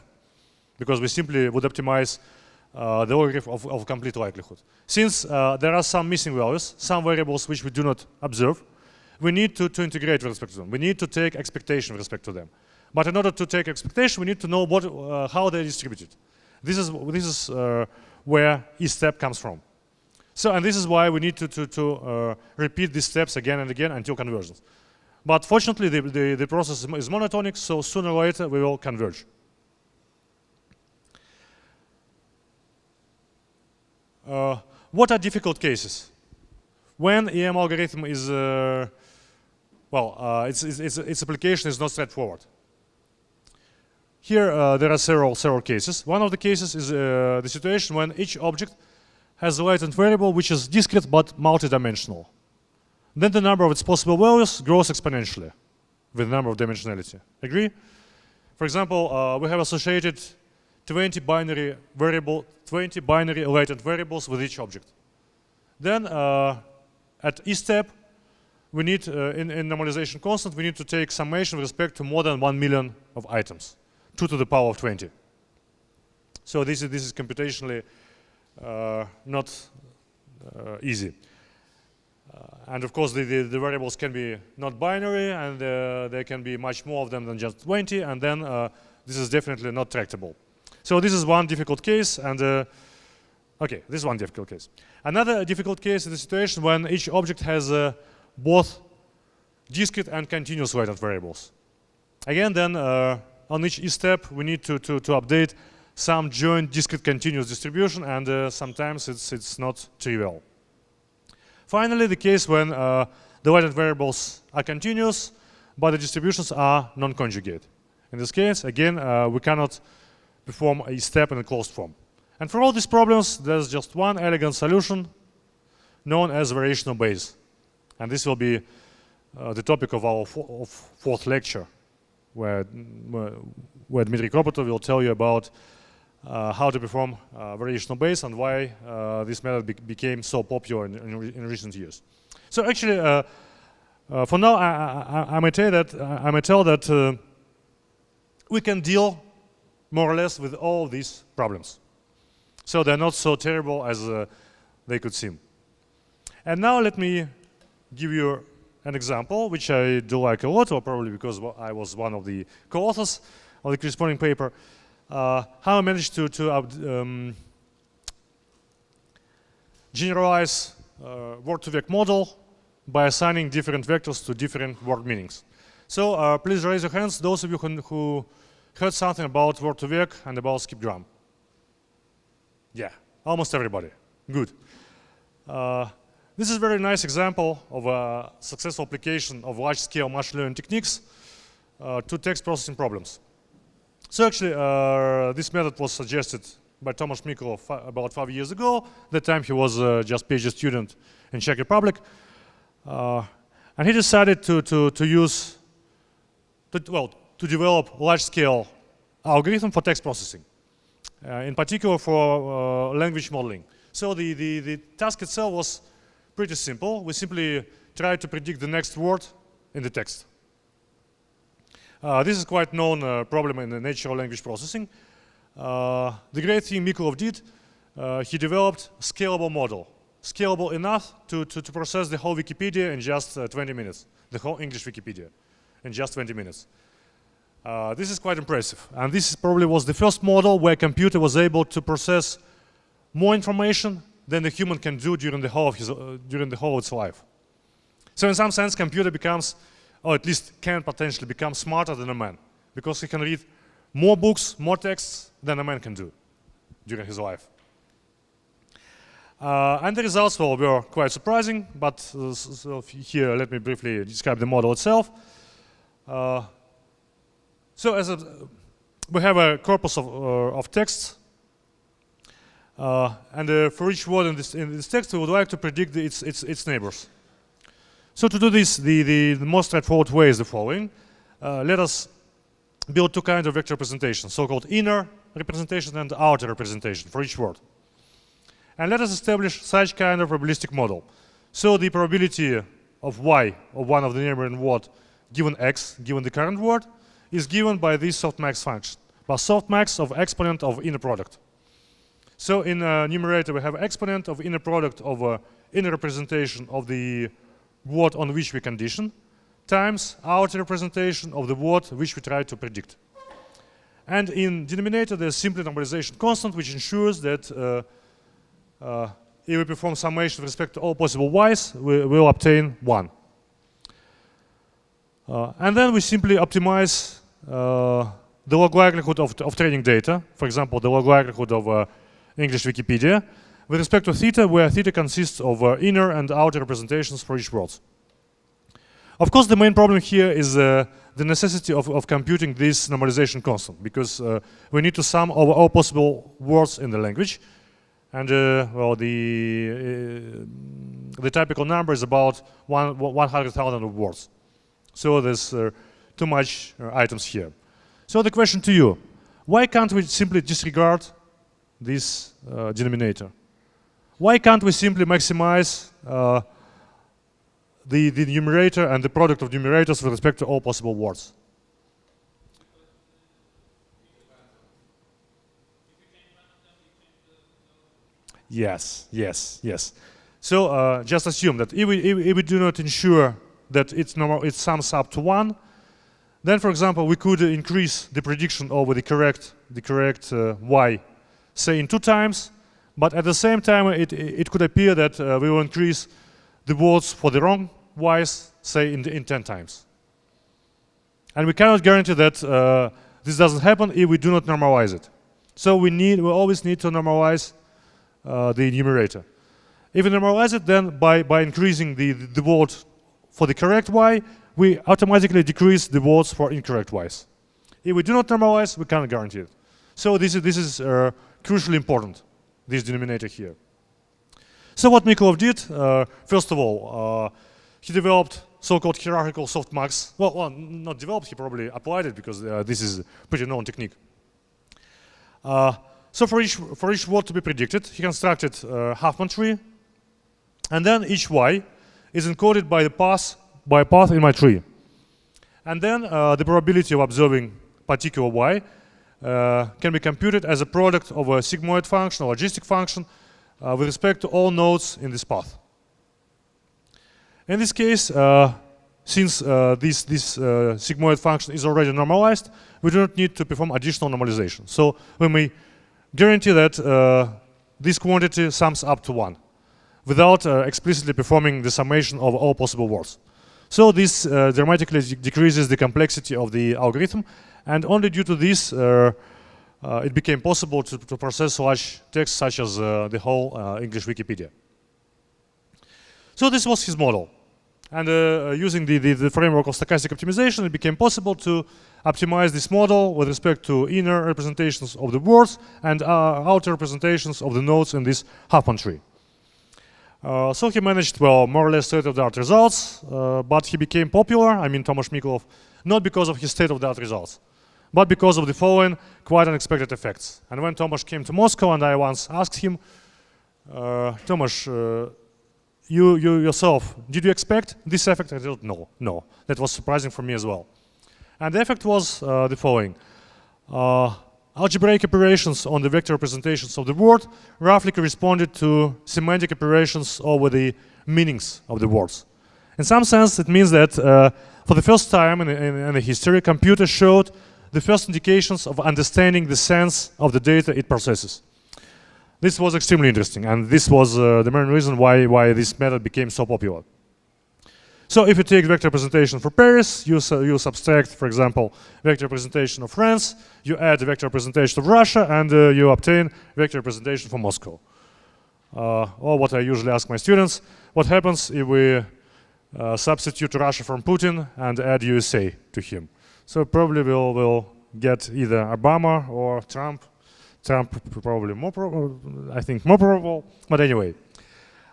because we simply would optimize the logarithm of complete likelihood. Since there are some missing values, some variables which we do not observe, we need to integrate with respect to them. We need to take expectation with respect to them. But in order to take expectation, we need to know how they're distributed. This is where each step comes from. So, and this is why we need to repeat these steps again and again until convergence. But fortunately, the process is monotonic, so sooner or later we will converge. What are difficult cases? When EM algorithm is, its application is not straightforward. Here there are several cases. One of the cases is the situation when each object has a latent variable which is discrete but multidimensional. Then the number of its possible values grows exponentially. with number of dimensionality. Agree? For example, we have associated 20 binary latent variables with each object. Then at each step, we need, in normalization constant, we need to take summation with respect to more than 1 million of items, 2 to the power of 20. So this is computationally not easy. And of course, the variables can be not binary, and there can be much more of them than just 20, and then this is definitely not tractable. So this is one difficult case, and okay, this is one difficult case. Another difficult case is the situation when each object has both discrete and continuous latent variables. Again, then on each step, we need to update some joint discrete continuous distribution, and sometimes it's not trivial. Finally, the case when the latent variables are continuous, but the distributions are non-conjugate. In this case, again, we cannot perform a step in a closed form. And for all these problems, there's just one elegant solution known as variational Bayes. And this will be the topic of our fourth lecture, where Dmitry will tell you about how to perform variational Bayes and why this method became so popular in recent years. So actually, for now, I may tell that we can deal more or less with all these problems. So they're not so terrible as they could seem. And now let me give you an example, which I do like a lot, or probably because I was one of the co-authors of the corresponding paper. How I managed to generalize word-to-vec model by assigning different vectors to different word meanings. So please raise your hands, those of you who heard something about word-to-vec and about skipgram. Yeah, almost everybody. Good. This is a very nice example of a successful application of large-scale machine learning techniques to text processing problems. So actually, this method was suggested by Tomasz Mikolov about 5 years ago. At the time, he was just PhD student in Czech Republic. And he decided to develop large-scale algorithm for text processing, in particular for language modeling. So the task itself was pretty simple. We simply tried to predict the next word in the text. This is quite known problem in the natural language processing. The great thing Mikolov did, he developed a scalable model. Scalable enough to process the whole Wikipedia in just 20 minutes, the whole English Wikipedia in just 20 minutes. This is quite impressive. And this probably was the first model where a computer was able to process more information than the human can do during the whole of its life. So in some sense, computer becomes, or at least can potentially become smarter than a man, because he can read more books, more texts than a man can do during his life. And the results were quite surprising, but so here let me briefly describe the model itself. So we have a corpus of texts, and for each word in this text, we would like to predict its neighbors. So to do this, the most straightforward way is the following. Let us build two kinds of vector representation, so-called inner representation and outer representation for each word. And let us establish such kind of probabilistic model. So the probability of y of one of the neighboring word given x, given the current word, is given by this softmax function, by softmax of exponent of inner product. So in numerator we have exponent of inner product of inner representation of the word on which we condition times outer representation of the word which we try to predict. And in denominator there's simply normalization constant, which ensures that if we perform summation with respect to all possible y's, we will obtain 1. And then we simply optimize the log likelihood of training data, for example, the log likelihood of English Wikipedia, with respect to theta, where theta consists of inner and outer representations for each word. Of course, the main problem here is the necessity of computing this normalization constant, because we need to sum over all possible words in the language. And well, the typical number is about 100,000 of words. So there's too much items here. So the question to you, why can't we simply disregard this denominator? Why can't we simply maximize the numerator and the product of numerators with respect to all possible words? Yes, yes, yes. So just assume that if we do not ensure that it sums up to 1, then, for example, we could increase the prediction over the correct y, say in 2 times, but at the same time it could appear that we will increase the words for the wrong y's, say in 10 times. And we cannot guarantee that this doesn't happen if we do not normalize it. So we always need to normalize the numerator. If we normalize it, then by increasing the word for the correct y, we automatically decrease the words for incorrect y's. If we do not normalize, we cannot guarantee it. So this is crucially important, this denominator here. So what Mikolov did, first of all, he developed so-called hierarchical softmax. Well, not developed, he probably applied it because this is a pretty known technique. So for each word to be predicted, he constructed a Huffman tree, and then each y is encoded by a path in my tree. And then the probability of observing particular y can be computed as a product of a sigmoid function or logistic function with respect to all nodes in this path. In this case, since this sigmoid function is already normalized, we do not need to perform additional normalization. So we may guarantee that this quantity sums up to 1 without explicitly performing the summation of all possible words. So this dramatically decreases the complexity of the algorithm, and only due to this it became possible to process large texts such as the whole English Wikipedia. So this was his model. And using the framework of stochastic optimization, it became possible to optimize this model with respect to inner representations of the words and outer representations of the nodes in this Huffman tree. So he managed, well, more or less state-of-the-art results, but he became popular, I mean Tomasz Mikolov, not because of his state-of-the-art results, but because of the following quite unexpected effects. And when Tomasz came to Moscow and I once asked him, Tomasz, you yourself, did you expect this effect? I said, no. That was surprising for me as well. And the effect was the following. Algebraic operations on the vector representations of the word roughly corresponded to semantic operations over the meanings of the words. In some sense, it means that for the first time in the history, computers showed the first indications of understanding the sense of the data it processes. This was extremely interesting, and this was the main reason why this method became so popular. So if you take vector representation for Paris, you subtract, for example, vector representation of France, you add the vector representation of Russia, and you obtain vector representation for Moscow. Or what I usually ask my students, what happens if we substitute Russia from Putin and add USA to him? So probably we'll get either Obama or Trump. Trump probably more probable, I think more probable, but anyway.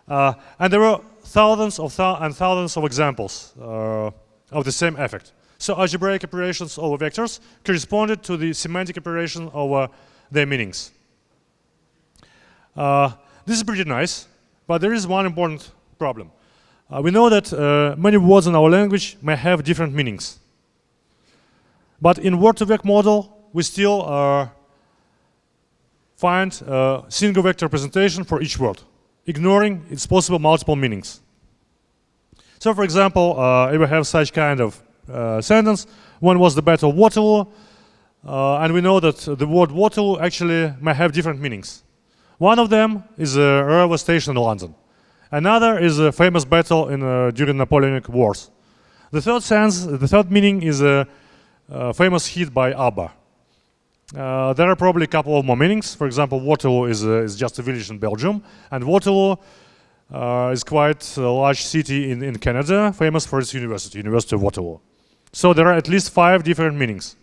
And there were thousands of examples of the same effect. So algebraic operations over vectors corresponded to the semantic operation over their meanings. This is pretty nice, but there is one important problem. We know that many words in our language may have different meanings. But in word-to-vec model, we still find a single vector representation for each word, ignoring its possible multiple meanings. So for example, if we have such kind of sentence, one was the Battle of Waterloo, and we know that the word Waterloo actually may have different meanings. One of them is a railway station in London. Another is a famous battle during Napoleonic Wars. The third meaning is a famous hit by ABBA. There are probably a couple of more meanings. For example, Waterloo is just a village in Belgium, and Waterloo is quite a large city in Canada, famous for its university, University of Waterloo. So there are at least 5 different meanings.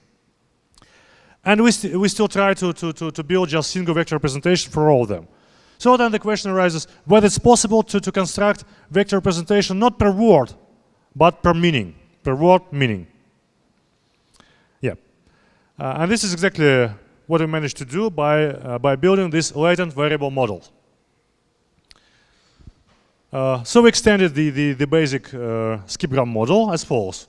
And we still try to build just single vector representation for all of them. So then the question arises whether it's possible to construct vector representation not per word, but per meaning, per word meaning. And this is exactly what we managed to do by building this latent variable model. So we extended the basic skipgram model as follows.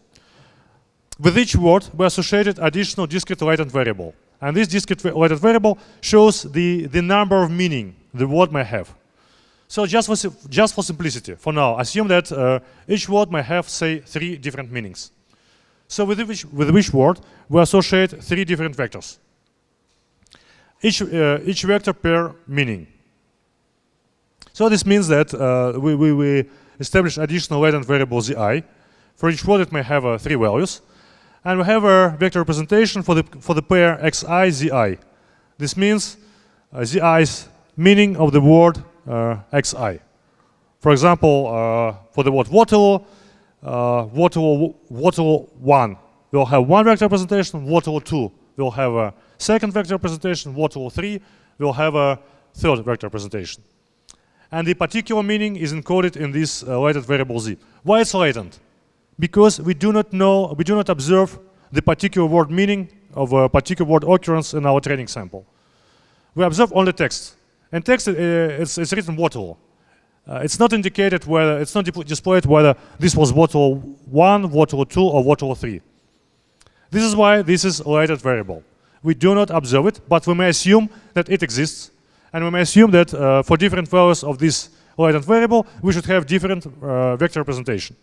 With each word, we associated additional discrete latent variable. And this discrete latent variable shows the number of meaning the word may have. So just for simplicity, for now, assume that each word may have, say, 3 different meanings. So with which word, we associate 3 different vectors. Each vector per meaning. So this means that we establish additional latent variable zi. For each word, it may have 3 values. And we have a vector representation for the pair xi, zi. This means zi's meaning of the word xi. For example, for the word Waterloo, Waterloo 1 will have 1 vector representation, Waterloo 2 will have a 2nd vector representation, Waterloo 3 will have a 3rd vector representation. And the particular meaning is encoded in this latent variable z. Why it's latent? Because we do not observe the particular word meaning of a particular word occurrence in our training sample. We observe only text. And text, it's written Waterloo. It's not indicated whether, it's not displayed whether this was Waterloo 1, Waterloo 2, or Waterloo 3. This is why this is a latent variable. We do not observe it, but we may assume that it exists. And we may assume that for different values of this latent variable, we should have different vector representation.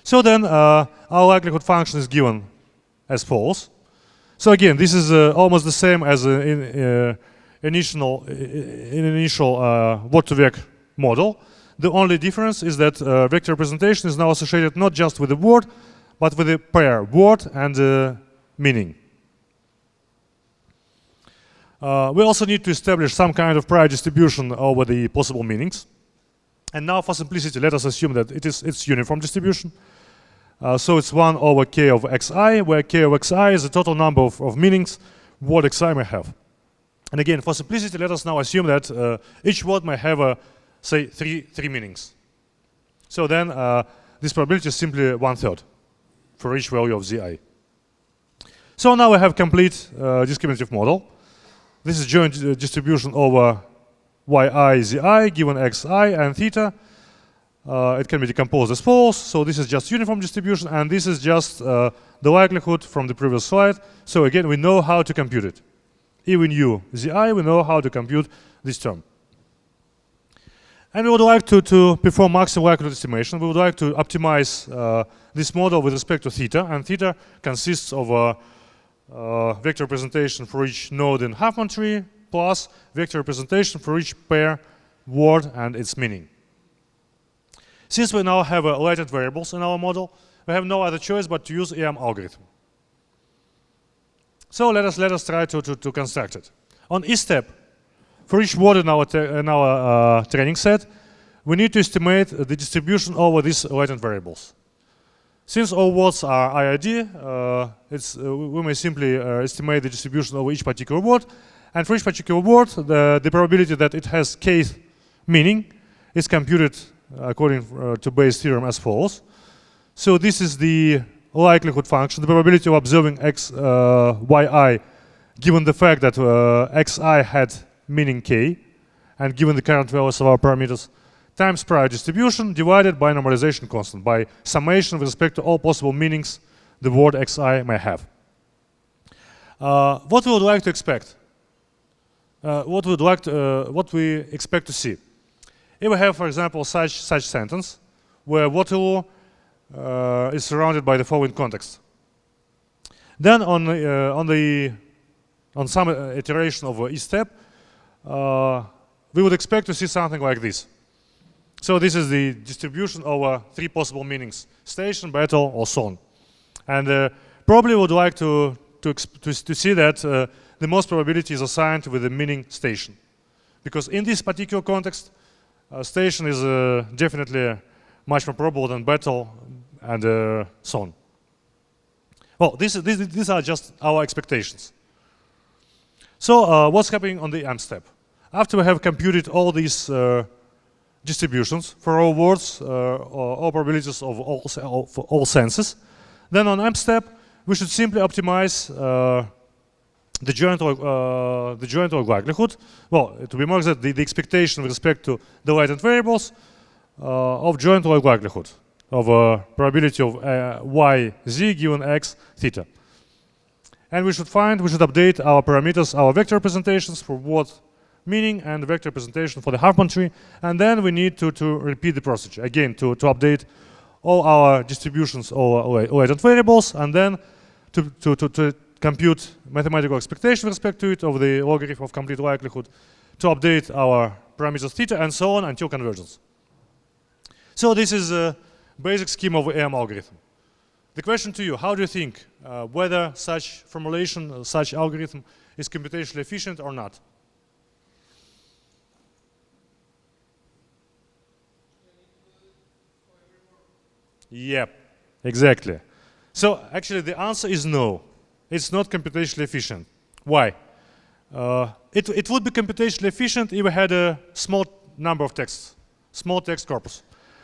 So then our likelihood function is given as follows. So again, this is almost the same as in initial word-to-vec model. The only difference is that vector representation is now associated not just with the word, but with the pair word and meaning. We also need to establish some kind of prior distribution over the possible meanings. And now for simplicity, let us assume that it's uniform distribution. So it's 1 over k of xi, where k of xi is the total number of meanings word xi may have. And again, for simplicity, let us now assume that each word may have, say, three meanings. So then this probability is simply 1/3 for each value of zi. So now we have complete discriminative model. This is joint distribution over yi, zi, given xi and theta. It can be decomposed as follows. So this is just uniform distribution, and this is just the likelihood from the previous slide. So again, we know how to compute it. If we knew zi, we know how to compute this term. And we would like to perform maximum likelihood estimation. We would like to optimize this model with respect to theta, and theta consists of a vector representation for each node in Huffman tree plus vector representation for each pair word and its meaning. Since we now have latent variables in our model, we have no other choice but to use EM algorithm. So let us try to construct it. On each step, for each word in our training set, we need to estimate the distribution over these latent variables. Since all words are IID, we may simply estimate the distribution over each particular word. And for each particular word, the probability that it has kth meaning is computed according to Bayes' theorem as follows. So this is the likelihood function, the probability of observing yi, given the fact that xi had meaning k, and given the current values of our parameters, times prior distribution divided by normalization constant, by summation with respect to all possible meanings the word xi may have. What we would like to expect? What we expect to see? If we have, for example, such sentence where Waterloo is surrounded by the following context, then on some iteration of each step, we would expect to see something like this. So this is the distribution over 3 possible meanings: station, battle, or so on. And probably would like to see that the most probability is assigned with the meaning station, because in this particular context, station is definitely much more probable than battle and so on. Well, these are just our expectations. So what's happening on the M step? After we have computed all these distributions for all words, or all probabilities of all senses, then on M step we should simply optimize the joint log likelihood. Well, to be more exact, the expectation with respect to the latent variables of joint log likelihood of probability of y z given x theta. And we should update our parameters, our vector representations for word meaning and vector representation for the Huffman tree. And then we need to repeat the procedure again to update all our distributions or latent variables, and then to compute mathematical expectation with respect to it of the logarithm of complete likelihood, to update our parameters theta, and so on until convergence. So this is a basic scheme of AM algorithm. The question to you, how do you think whether such formulation, such algorithm is computationally efficient or not? Yep, exactly. So actually the answer is no. It's not computationally efficient. Why? It would be computationally efficient if we had a small number of texts, small text corpus.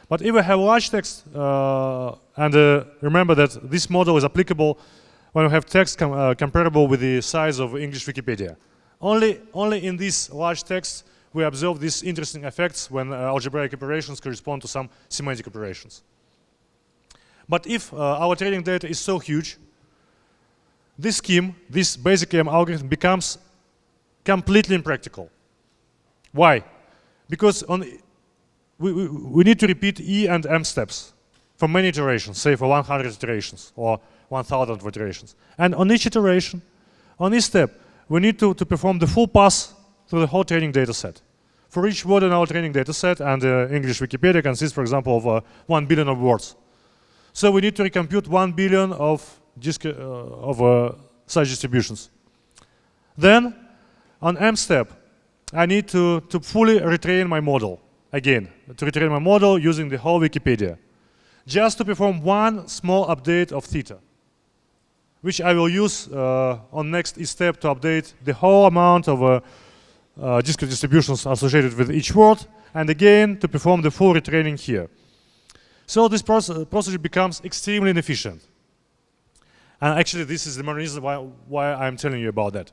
But if we have large text, and remember that this model is applicable when we have text comparable with the size of English Wikipedia. Only in this large text we observe these interesting effects when algebraic operations correspond to some semantic operations. But if our training data is so huge, this scheme, this basic AM algorithm becomes completely impractical. Why? Because we need to repeat E and M steps for many iterations, say for 100 iterations or 1,000 iterations. And on each iteration, on each step, we need to perform the full pass through the whole training data set. For each word in our training data set, and English Wikipedia consists, for example, of 1 billion of words. So we need to recompute 1 billion of such distributions. Then, on M step, I need to fully retrain my model. Again, to retrain my model using the whole Wikipedia. Just to perform one small update of theta, which I will use on next step to update the whole amount of discrete distributions associated with each word, and again to perform the full retraining here. So this procedure becomes extremely inefficient. And actually this is the main reason why I'm telling you about that.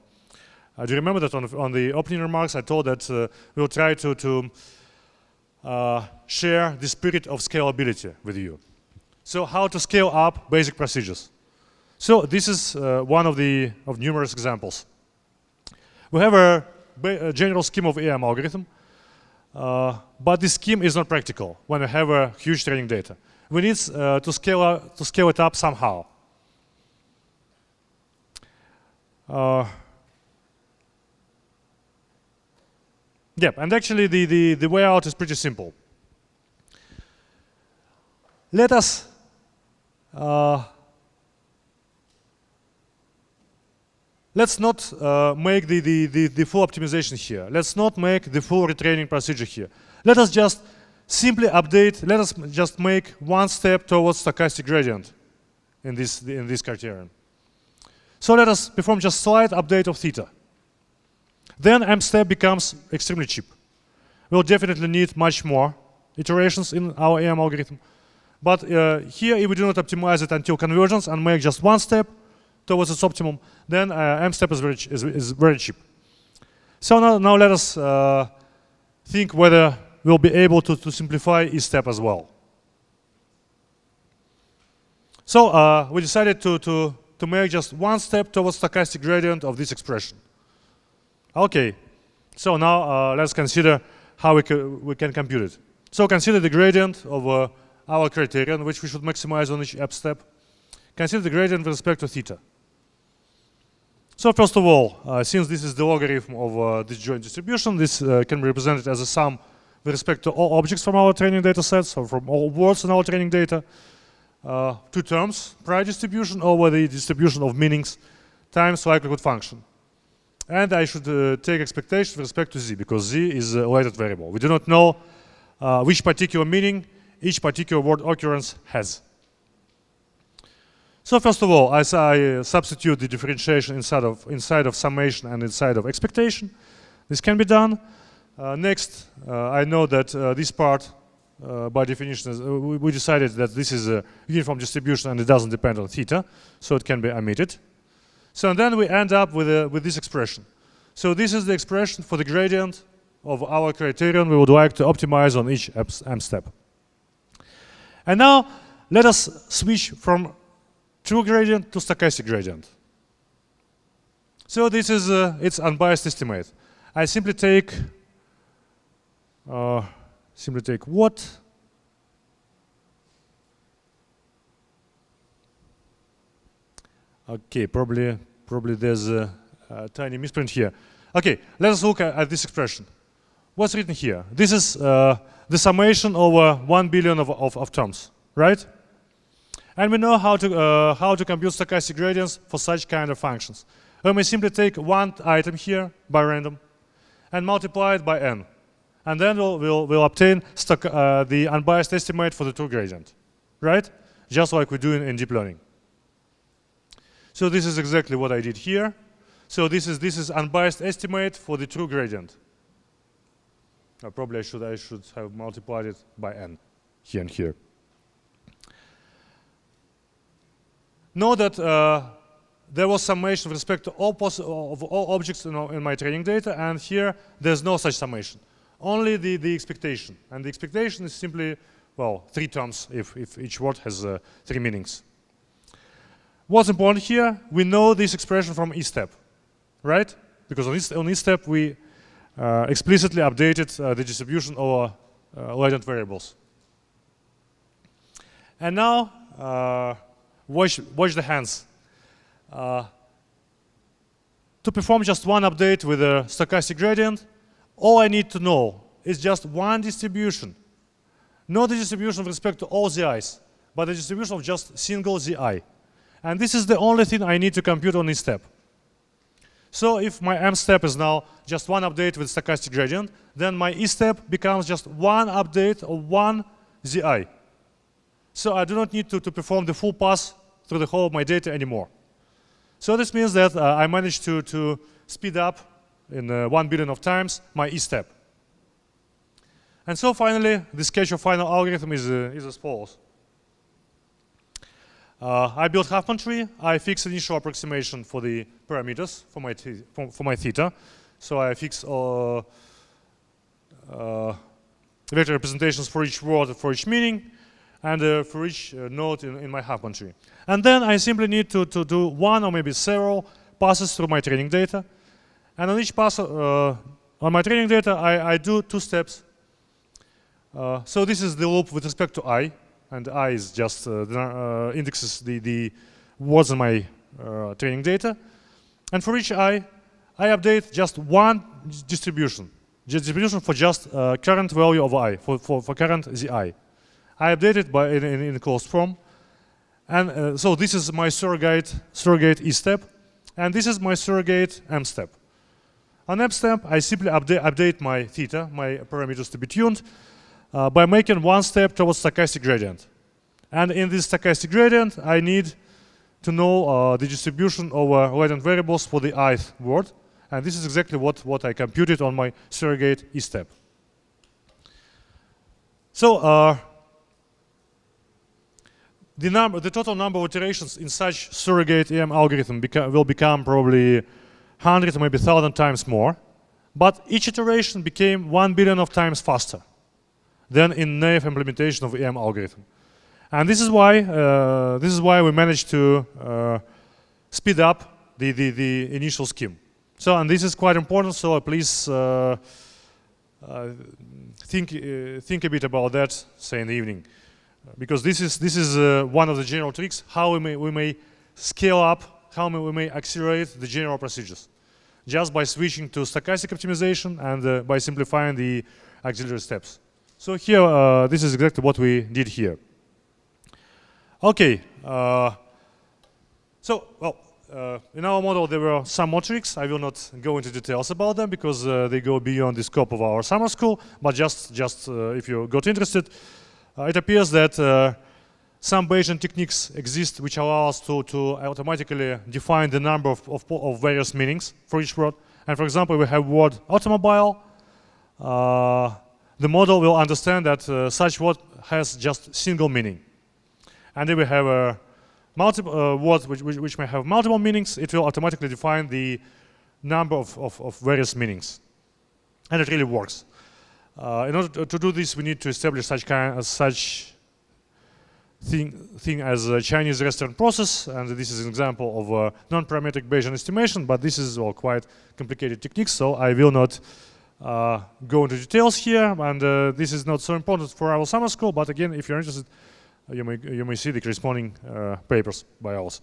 Do you remember that on the opening remarks I told that we'll try to share the spirit of scalability with you. So how to scale up basic procedures. So this is one of numerous examples. We have a general scheme of AM algorithm, but this scheme is not practical when we have a huge training data. We need to scale it up somehow. Yeah, and actually the way out is pretty simple. Let's not make the full optimization here. Let's not make the full retraining procedure here. Let us just simply update, let us just make one step towards stochastic gradient in this criterion. So let us perform just slight update of theta. Then M step becomes extremely cheap. We'll definitely need much more iterations in our AM algorithm. But here, if we do not optimize it until convergence and make just one step towards its optimum, then M step is very cheap. So now let us think whether we'll be able to simplify each step as well. So we decided to make just one step towards stochastic gradient of this expression. Okay, so now let's consider how we can compute it. So consider the gradient of our criterion, which we should maximize on each M step. Consider the gradient with respect to theta. So first of all, since this is the logarithm of this joint distribution, this can be represented as a sum with respect to all objects from our training data sets, or from all words in our training data. Two terms, prior distribution over the distribution of meanings times likelihood function. And I should take expectation with respect to z, because z is a latent variable. We do not know which particular meaning each particular word occurrence has. So first of all, as I substitute the differentiation inside of summation and inside of expectation, this can be done. Next, I know that this part by definition, we decided that this is a uniform distribution and it doesn't depend on theta, so it can be omitted. So and then we end up with this expression. So this is the expression for the gradient of our criterion we would like to optimize on each m step. And now let us switch from true gradient to stochastic gradient. So this is its unbiased estimate. I simply take what? Okay, probably there's a tiny misprint here. Okay, let us look at this expression. What's written here? This is the summation over 1 billion of terms, right? And we know how to compute stochastic gradients for such kind of functions. We may simply take one item here by random and multiply it by n. And then we'll obtain the unbiased estimate for the true gradient, right? Just like we do in deep learning. So this is exactly what I did here. So this is unbiased estimate for the true gradient. Probably I should have multiplied it by n here and here. Note that there was summation with respect to all objects in my training data, and here there's no such summation. Only the expectation. And the expectation is simply, well, 3 terms if each word has 3 meanings. What's important here, we know this expression from each step, right? Because on each step we explicitly updated the distribution over latent variables. And now, watch the hands. To perform just one update with a stochastic gradient, all I need to know is just one distribution. Not the distribution with respect to all zi's, but the distribution of just single zi. And this is the only thing I need to compute on each step. So if my m step is now just one update with stochastic gradient, then my e step becomes just one update of one zi. So I do not need to perform the full pass through the whole of my data anymore. So this means that I managed to speed up in 1 billion of times my e step. And so finally, the sketch of final algorithm is as follows. I built Huffman tree. I fixed initial approximation for the parameters for my theta. So I fix vector representations for each word, for each meaning, and for each node in my Huffman tree. And then I simply need to do one or maybe several passes through my training data. And on each pass on my training data, I do 2 steps. So this is the loop with respect to I. And I is just indexes the words in my training data. And for each I update just one distribution for just current value of I, for current zi. I update it in a closed form. And so this is my surrogate E step. And this is my surrogate M step. On M step, I simply update my theta, my parameters to be tuned, by making one step towards stochastic gradient. And in this stochastic gradient, I need to know the distribution over latent variables for the ith word. And this is exactly what I computed on my surrogate E step. So the total number of iterations in such surrogate EM algorithm will become probably 100 or maybe 1,000 times more. But each iteration became 1 billion of times faster than in naive implementation of EM algorithm. And this is why we managed to speed up the initial scheme. So, and this is quite important, so please think a bit about that, say in the evening. Because this is one of the general tricks, how we may scale up, how we may accelerate the general procedures. Just by switching to stochastic optimization and by simplifying the auxiliary steps. So here, this is exactly what we did here. Okay, in our model there were some more tricks. I will not go into details about them because they go beyond the scope of our summer school, but just if you got interested, it appears that some Bayesian techniques exist which allow us to automatically define the number of various meanings for each word. And for example, we have word automobile, the model will understand that such word has just single meaning. And if we have multiple words which may have multiple meanings, it will automatically define the number of various meanings. And it really works. In order to do this, we need to establish such thing as a Chinese restaurant process, and this is an example of a non-parametric Bayesian estimation, but this is all quite complicated techniques, so I will not go into details here, and this is not so important for our summer school, but again, if you're interested, you may see the corresponding papers by ours.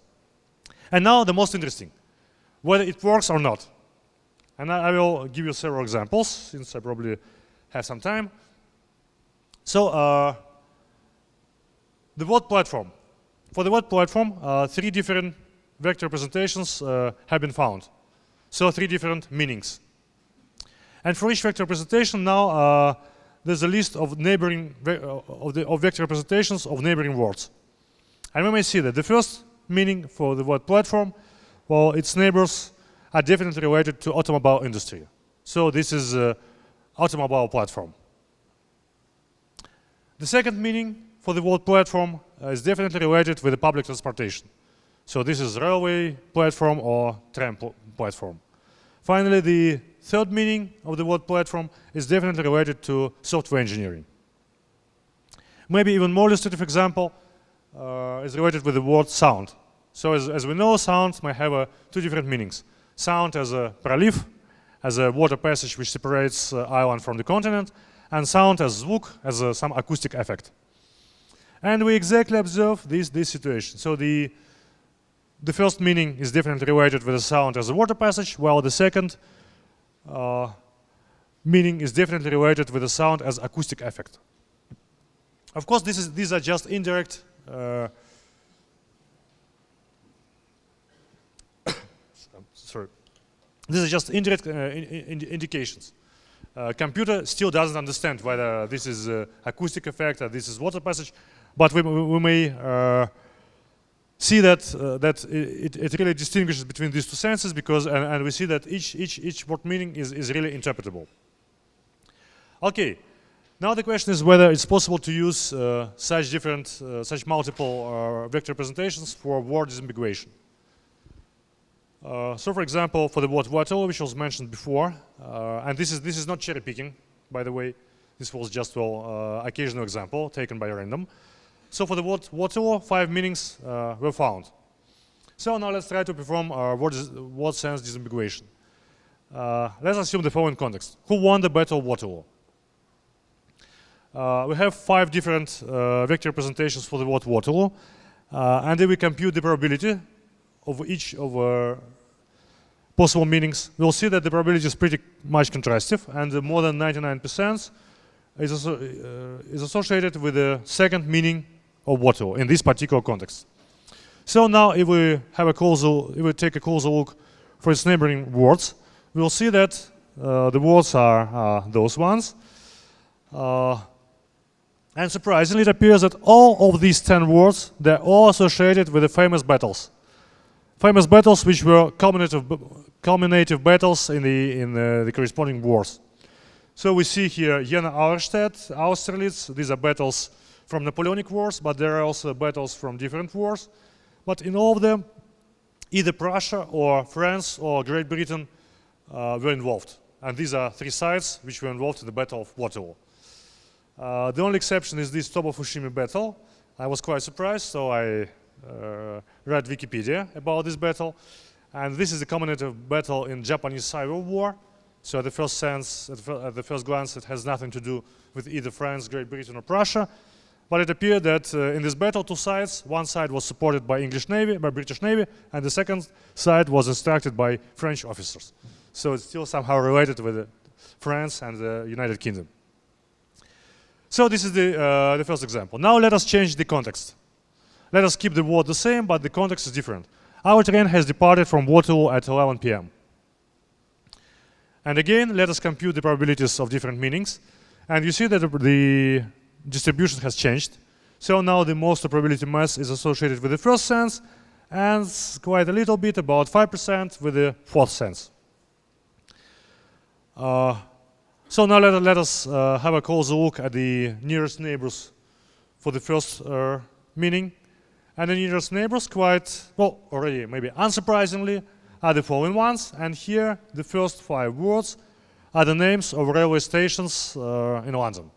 And now the most interesting, whether it works or not. And I will give you several examples, since I probably have some time. So, the word platform. For the word platform, 3 different vector representations have been found. So 3 different meanings. And for each vector representation now, there's a list of neighboring of vector representations of neighboring words. And we may see that the first meaning for the word platform, well, its neighbors are definitely related to automobile industry. So this is automobile platform. The second meaning for the word platform is definitely related with the public transportation. So this is railway platform or tram platform. Finally, the third meaning of the word platform is definitely related to software engineering. Maybe even more illustrative example is related with the word sound. So as we know, sound may have 2 different meanings. Sound as a proliv, as a water passage which separates island from the continent, and sound as zvuk, as some acoustic effect. And we exactly observe this situation. So the first meaning is definitely related with the sound as a water passage, while the second meaning is definitely related with the sound as acoustic effect. Of course, these are just indirect sorry. These are just indirect indications. Computer still doesn't understand whether this is acoustic effect or this is water passage, but we may see that it really distinguishes between these 2 senses because, and we see that each word meaning is really interpretable. Okay, now the question is whether it's possible to use such multiple vector representations for word disambiguation. So, for example, for the word Vetrov, which was mentioned before, and this is not cherry picking, by the way. This was just occasional example taken by random. So, for the word Vetrov, 5 meanings were found. So now let's try to perform word sense disambiguation. Let's assume the following context: who won the battle of Waterloo? We have 5 different vector representations for the word Waterloo, and if we compute the probability of each of possible meanings, we'll see that the probability is pretty much contrastive, and more than 99% is associated with the second meaning of Waterloo in this particular context. So now, if we take a closer look for its neighboring words, we'll see that the words are those ones. And surprisingly, it appears that all of these 10 words, they're all associated with the famous battles. Famous battles which were culminative battles in the corresponding wars. So we see here Jena, Auerstedt, Austerlitz. These are battles from Napoleonic wars, but there are also battles from different wars. But in all of them, either Prussia or France or Great Britain were involved. And these are 3 sides which were involved in the Battle of Waterloo. The only exception is this Toba-Fushimi battle. I was quite surprised, so I read Wikipedia about this battle. And this is a culminative battle in Japanese Civil War. So at the first sense, at the first glance, it has nothing to do with either France, Great Britain, or Prussia. But it appeared that in this battle, 2 sides, one side was supported by British Navy, and the second side was instructed by French officers. So it's still somehow related with France and the United Kingdom. So this is the first example. Now let us change the context. Let us keep the word the same, but the context is different. Our train has departed from Waterloo at 11 p.m. And again, let us compute the probabilities of different meanings. And you see that the distribution has changed. So now the most probability mass is associated with the first sense, and quite a little bit, about 5%, with the fourth sense. So So now let us have a closer look at the nearest neighbors for the first meaning. And the nearest neighbors, quite, well, already maybe unsurprisingly, are the following ones. And here, the first 5 words are the names of railway stations in London.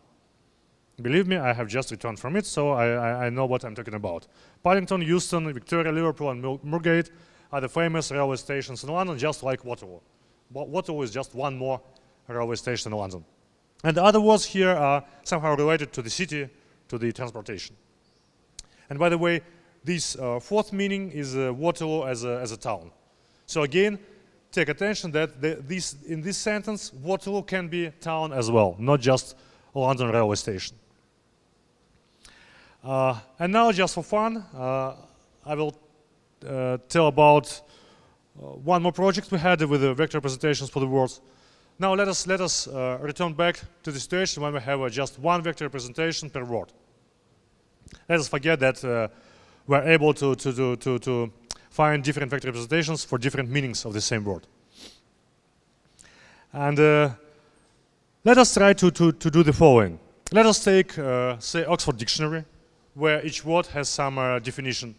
Believe me, I have just returned from it, so I know what I'm talking about. Paddington, Euston, Victoria, Liverpool, and Moorgate are the famous railway stations in London, just like Waterloo. Waterloo is just one more railway station in London. And the other words here are somehow related to the city, to the transportation. And by the way, this fourth meaning is Waterloo as a town. So again, take attention that in this sentence, Waterloo can be a town as well, not just a London railway station. And now, just for fun, I will tell about one more project we had with the vector representations for the words. Now let us return back to the situation when we have just one vector representation per word. Let us forget that we're able to find different vector representations for different meanings of the same word. And let us try to do the following. Let us take, say, Oxford Dictionary, where each word has some definition.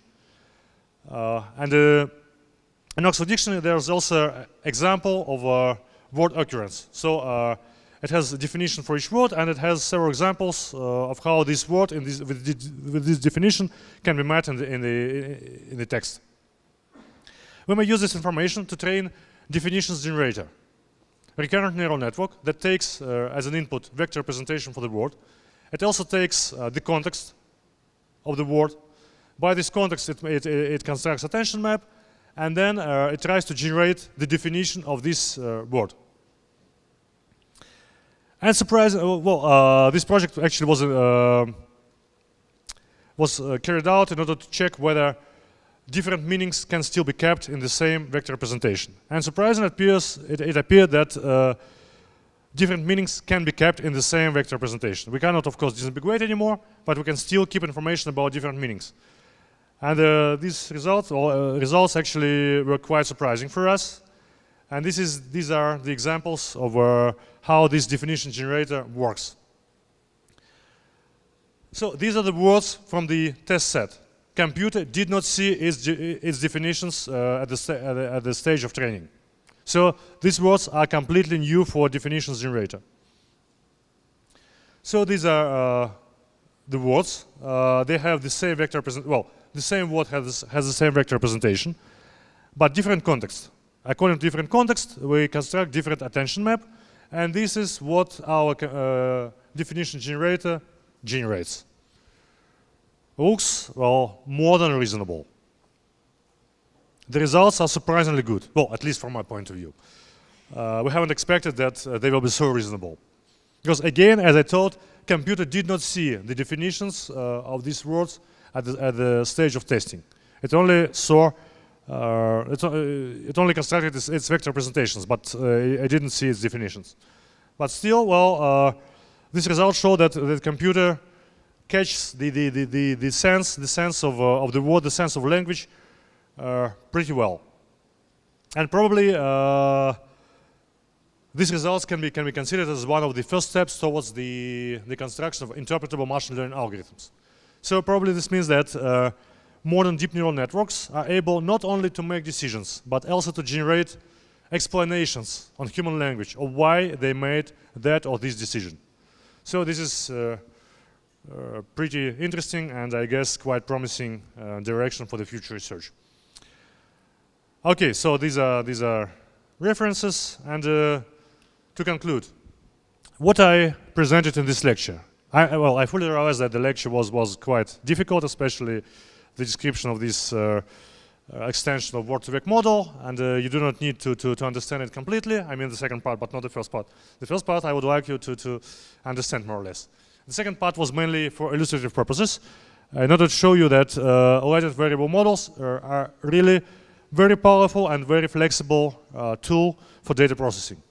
And in Oxford Dictionary, there's also an example of word occurrence. So it has a definition for each word, and it has several examples of how this word with this definition can be met in the text. We may use this information to train definitions generator, a recurrent neural network that takes as an input vector representation for the word. It also takes the context of the word. By this context, it constructs a tension map, and then it tries to generate the definition of this word. And this project actually was carried out in order to check whether different meanings can still be kept in the same vector representation. And surprisingly, it appeared that different meanings can be kept in the same vector representation. We cannot, of course, disambiguate anymore, but we can still keep information about different meanings. And these results actually were quite surprising for us. And these are the examples of how this definition generator works. So these are the words from the test set. Computer did not see its definitions at the stage of training. So these words are completely new for definitions generator. So these are the words. They have the same vector the same word has the same vector representation, but different context. According to different context, we construct different attention map, and this is what our definition generator generates. Looks, well, more than reasonable. The results are surprisingly good, well, at least from my point of view. We haven't expected that they will be so reasonable. Because again, as I told, computer did not see the definitions of these words at the stage of testing. It only saw, it only constructed its vector representations, but I didn't see its definitions. But still, well, this result showed that the computer catches the sense of the word, the sense of language pretty well. And probably these results can be considered as one of the first steps towards the construction of interpretable machine learning algorithms. So probably this means that modern deep neural networks are able not only to make decisions, but also to generate explanations on human language of why they made that or this decision. So this is pretty interesting and I guess quite promising direction for the future research. Okay, so these are references, and to conclude, what I presented in this lecture. I fully realize that the lecture was quite difficult, especially the description of this extension of word-to-vec model, and you do not need to understand it completely. I mean the second part, but not the first part. The first part I would like you to understand more or less. The second part was mainly for illustrative purposes, in order to show you that latent variable models are really very powerful and very flexible tool for data processing.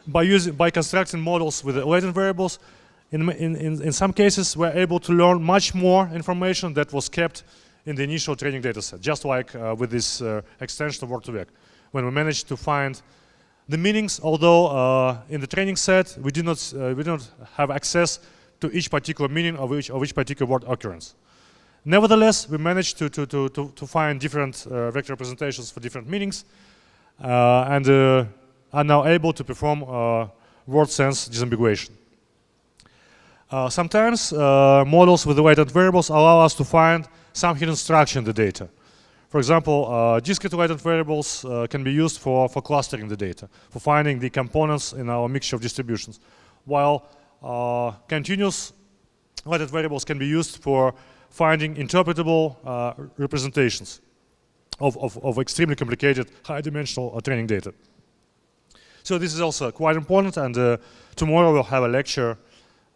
By constructing models with latent variables, in some cases we're able to learn much more information that was kept in the initial training data set, just like with this extension of word2vec, when we managed to find the meanings, although in the training set we do not have access to each particular meaning of each particular word occurrence. Nevertheless, we managed to find different vector representations for different meanings, and are now able to perform word sense disambiguation. Sometimes models with the latent variables allow us to find some hidden structure in the data. For example, discrete latent variables can be used for clustering the data, for finding the components in our mixture of distributions, while continuous latent variables can be used for finding interpretable representations of extremely complicated high-dimensional training data. So this is also quite important, and tomorrow we'll have a lecture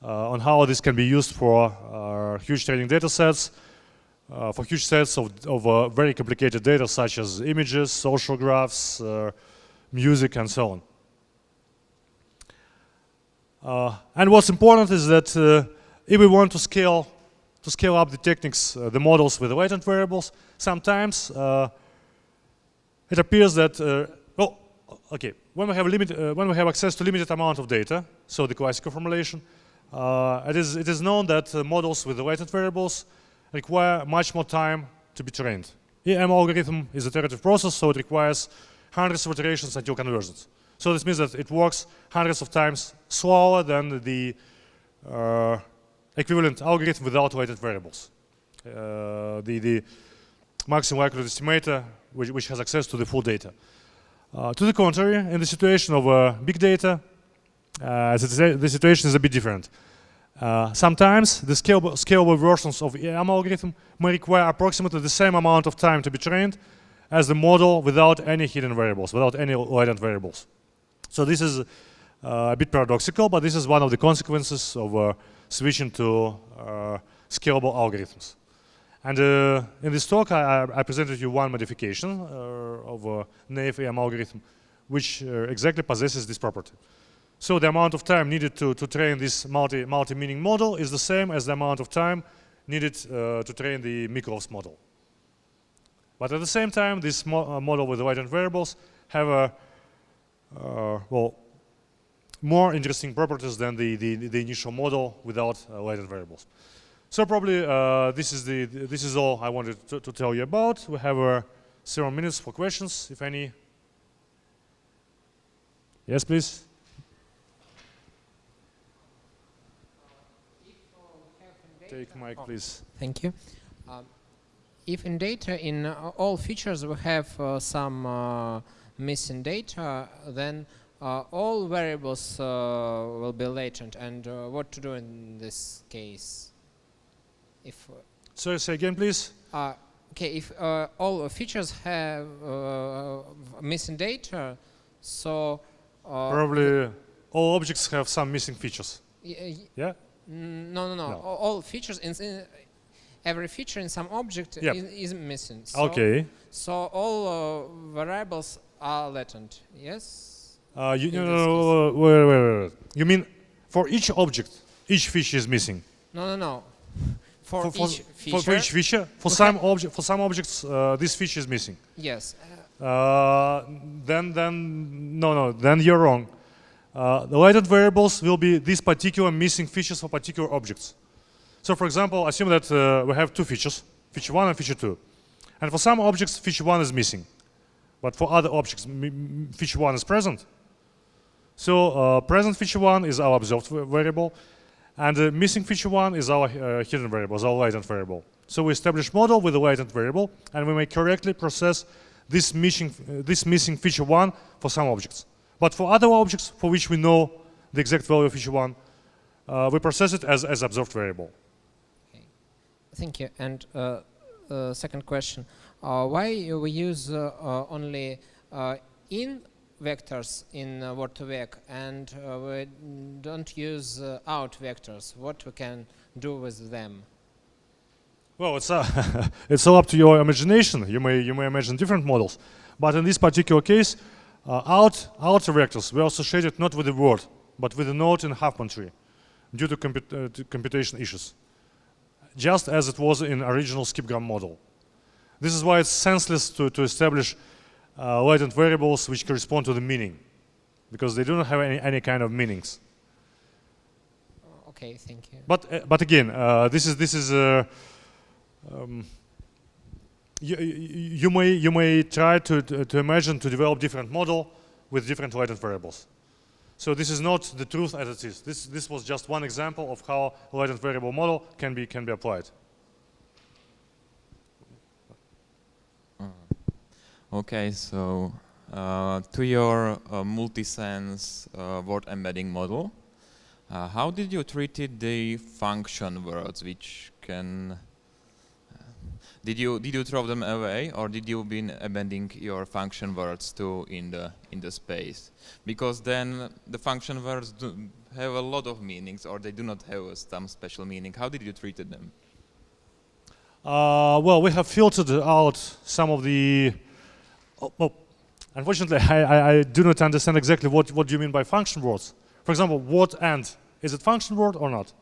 on how this can be used for huge training data sets, for huge sets of very complicated data such as images, social graphs, music, and so on. And what's important is that if we want to scale up the techniques, the models with the latent variables, sometimes it appears that when we have access to limited amount of data, so the classical formulation, it is known that models with the latent variables require much more time to be trained. EM algorithm is an iterative process, so it requires hundreds of iterations until convergence. So this means that it works hundreds of times slower than the equivalent algorithm without latent variables. The maximum likelihood estimator, which has access to the full data. To the contrary, in the situation of big data, the situation is a bit different. Sometimes the scalable versions of EM algorithm may require approximately the same amount of time to be trained as the model without any hidden variables, without any latent variables. So this is a bit paradoxical, but this is one of the consequences of switching to scalable algorithms. And in this talk, I presented you one modification of naive EM algorithm, which exactly possesses this property. So the amount of time needed to train this multi-meaning model is the same as the amount of time needed to train the Miklov's model. But at the same time, this model with the latent variables have more interesting properties than the initial model without latent variables. So probably this is all I wanted to tell you about. We have several minutes for questions, if any. Yes, please. Take mic, please. Thank you. If in data, in all features we have some missing data, then all variables will be latent. And what to do in this case? If Sorry, say again, please. Okay, if all features have missing data, so probably all objects have some missing features. Yeah. No. All features in every feature in some object is missing. So, okay. So all variables are latent. Yes. Wait. You mean for each object, each feature is missing? No. For each feature. For some objects, this feature is missing. Yes. Then you're wrong. The latent variables will be these particular missing features for particular objects. So for example, assume that we have two features, feature 1 and feature 2. And for some objects, feature 1 is missing. But for other objects, feature 1 is present. So present feature 1 is our observed variable. And missing feature 1 is our hidden variable, is our latent variable. So we establish model with a latent variable, and we may correctly process this missing feature 1 for some objects. But for other objects for which we know the exact value of feature 1, we process it as observed variable. Okay. Thank you. And second question, why we use only in vectors in word2vec and we don't use out vectors? What we can do with them? Well, it's all up to your imagination. You may imagine different models, but in this particular case, outer vectors were associated not with the word, but with the node in Huffman tree, due to computation issues, just as it was in original skipgram model. This is why it's senseless to establish latent variables which correspond to the meaning. because they do not have any kind of meanings. Okay, thank you. But again, this is you may try to imagine to develop different model with different latent variables. So this is not the truth as it is. This was just one example of how latent variable model can be applied. Okay, so to your multi-sense word embedding model, how did you treat the function words, which can? Did you throw them away, or did you been embedding your function words too in the space? Because then the function words do have a lot of meanings, or they do not have some special meaning. How did you treat them? Well, we have filtered out some of the. Unfortunately, I do not understand exactly what you mean by function words. For example, what and is it function word or not?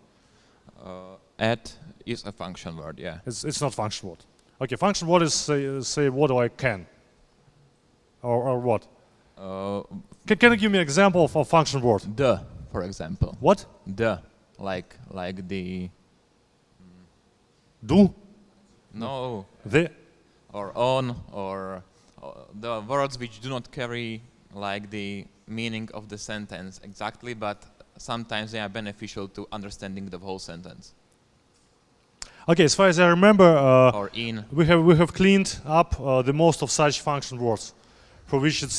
At is a function word, yeah. It's not function word. Okay, function word is say what like can or what? Can you give me an example of a function word? The, for example. What? The, like the. Do? No. The? Or on, or the words which do not carry like the meaning of the sentence exactly, but sometimes they are beneficial to understanding the whole sentence. Okay, as far as I remember, Or in. we have cleaned up the most of such function words, for which it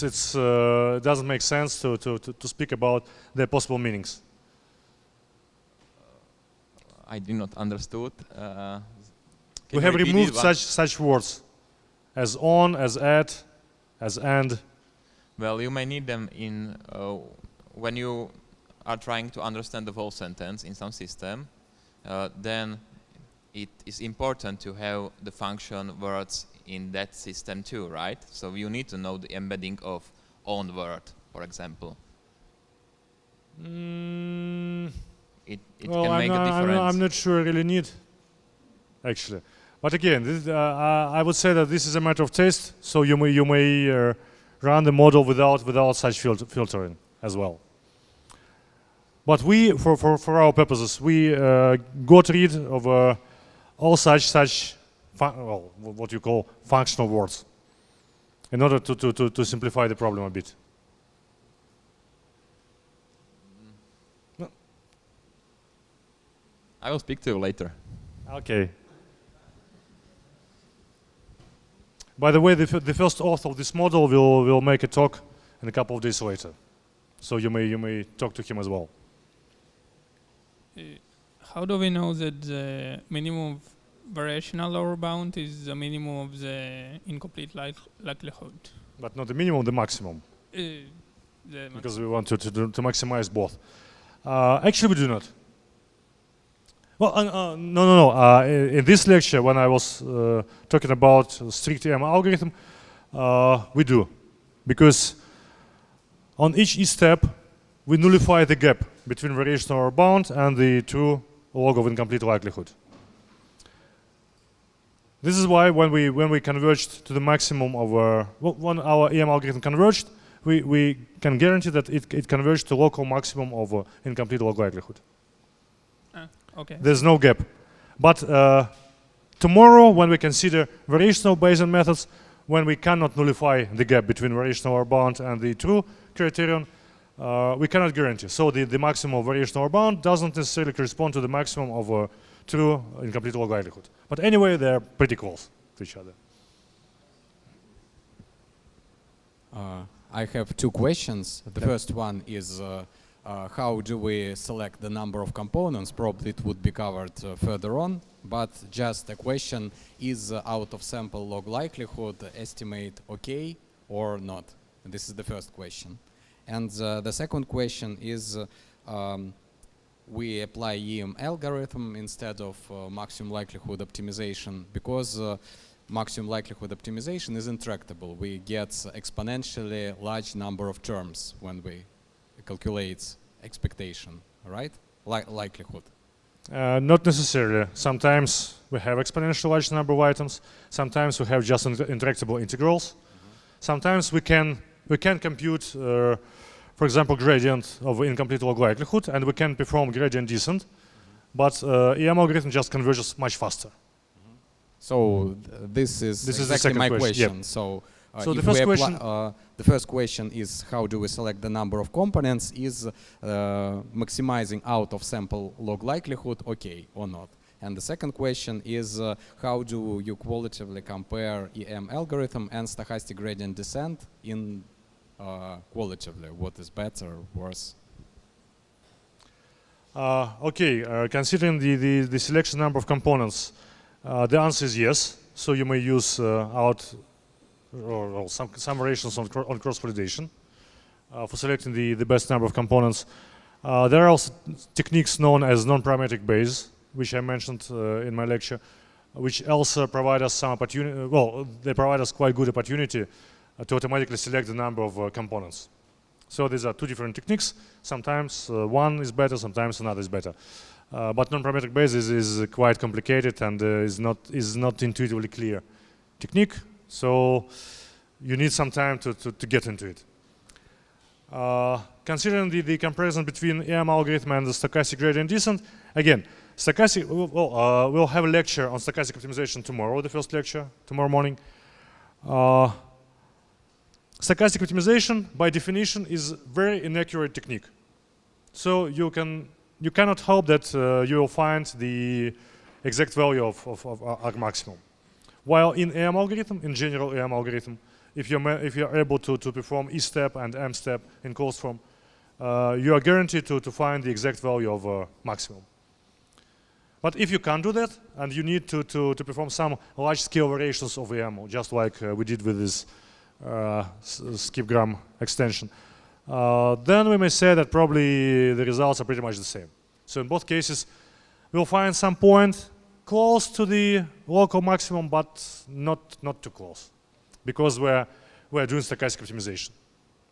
doesn't make sense to speak about their possible meanings. I did not understood. We have removed such words as on, as at, as and. Well, you may need them in when you are trying to understand the whole sentence in some system. Then it is important to have the function words in that system too, right? So you need to know the embedding of on word, for example. It Well, can make a difference. I'm not sure I really need, actually. But again, I would say that this is a matter of taste. So you may run the model without such filtering as well. But we, for our purposes, we got rid of all such what you call functional words, in order to simplify the problem a bit. I will speak to you later. Okay. By the way, the first author of this model will make a talk in a couple of days later, so you may talk to him as well. How do we know that the minimum variational lower bound is the minimum of the incomplete likelihood? But not the minimum, the maximum, because we want to maximize both. Actually, we do not. Well, no. In this lecture, when I was talking about strict EM algorithm, we do, because on each step we nullify the gap between variational lower bound and the true log of incomplete likelihood. This is why when we converged to the maximum of when our EM algorithm converged, we can guarantee that it converged to local maximum of incomplete log likelihood. Okay. There's no gap. But tomorrow, when we consider variational Bayesian methods, when we cannot nullify the gap between variational lower bound and the true criterion, we cannot guarantee. So the maximum of variational lower bound doesn't necessarily correspond to the maximum of true incomplete log likelihood. But anyway, they're pretty close to each other. I have two questions. The first one is how do we select the number of components? Probably it would be covered further on, but just a question, is out of sample log likelihood estimate okay or not? This is the first question. And the second question is we apply EM algorithm instead of maximum likelihood optimization because maximum likelihood optimization is intractable. We get exponentially large number of terms when we calculate expectation, right? Likelihood. Not necessarily. Sometimes we have exponentially large number of items. Sometimes we have just intractable integrals. Sometimes we can compute for example, gradient of incomplete log likelihood, and we can perform gradient descent, but EM algorithm just converges much faster. So this is the exactly second my question. question. So, So if the first we question, the first question is how do we select the number of components? Is maximizing out of sample log likelihood okay or not? And the second question is how do you qualitatively compare EM algorithm and stochastic gradient descent in qualitatively? What is better, worse? okay, considering the selection number of components, the answer is yes. So you may use out or some variations on cross-validation for selecting the best number of components. There are also techniques known as non-parametric Bayes, which I mentioned in my lecture, which also provide us some opportunity. Well, they provide us quite good opportunity to automatically select the number of components. So these are two different techniques. Sometimes one is better, sometimes another is better. But non-parametric Bayes is quite complicated and is not intuitively clear technique. So you need some time to get into it. Considering the comparison between EM algorithm and the stochastic gradient descent, again, stochastic. We'll have a lecture on stochastic optimization tomorrow. The first lecture tomorrow morning. Stochastic optimization, by definition, is very inaccurate technique. So you cannot hope that you will find the exact value of arg maximum. While in EM algorithm, in general EM algorithm, if you're able to perform E step and M step in closed form, you are guaranteed to find the exact value of maximum. But if you can't do that, and you need to perform some large-scale variations of EM, just like we did with this skipgram extension, then we may say that probably the results are pretty much the same. So in both cases, we'll find some point close to the local maximum, but not too close, because we're doing stochastic optimization.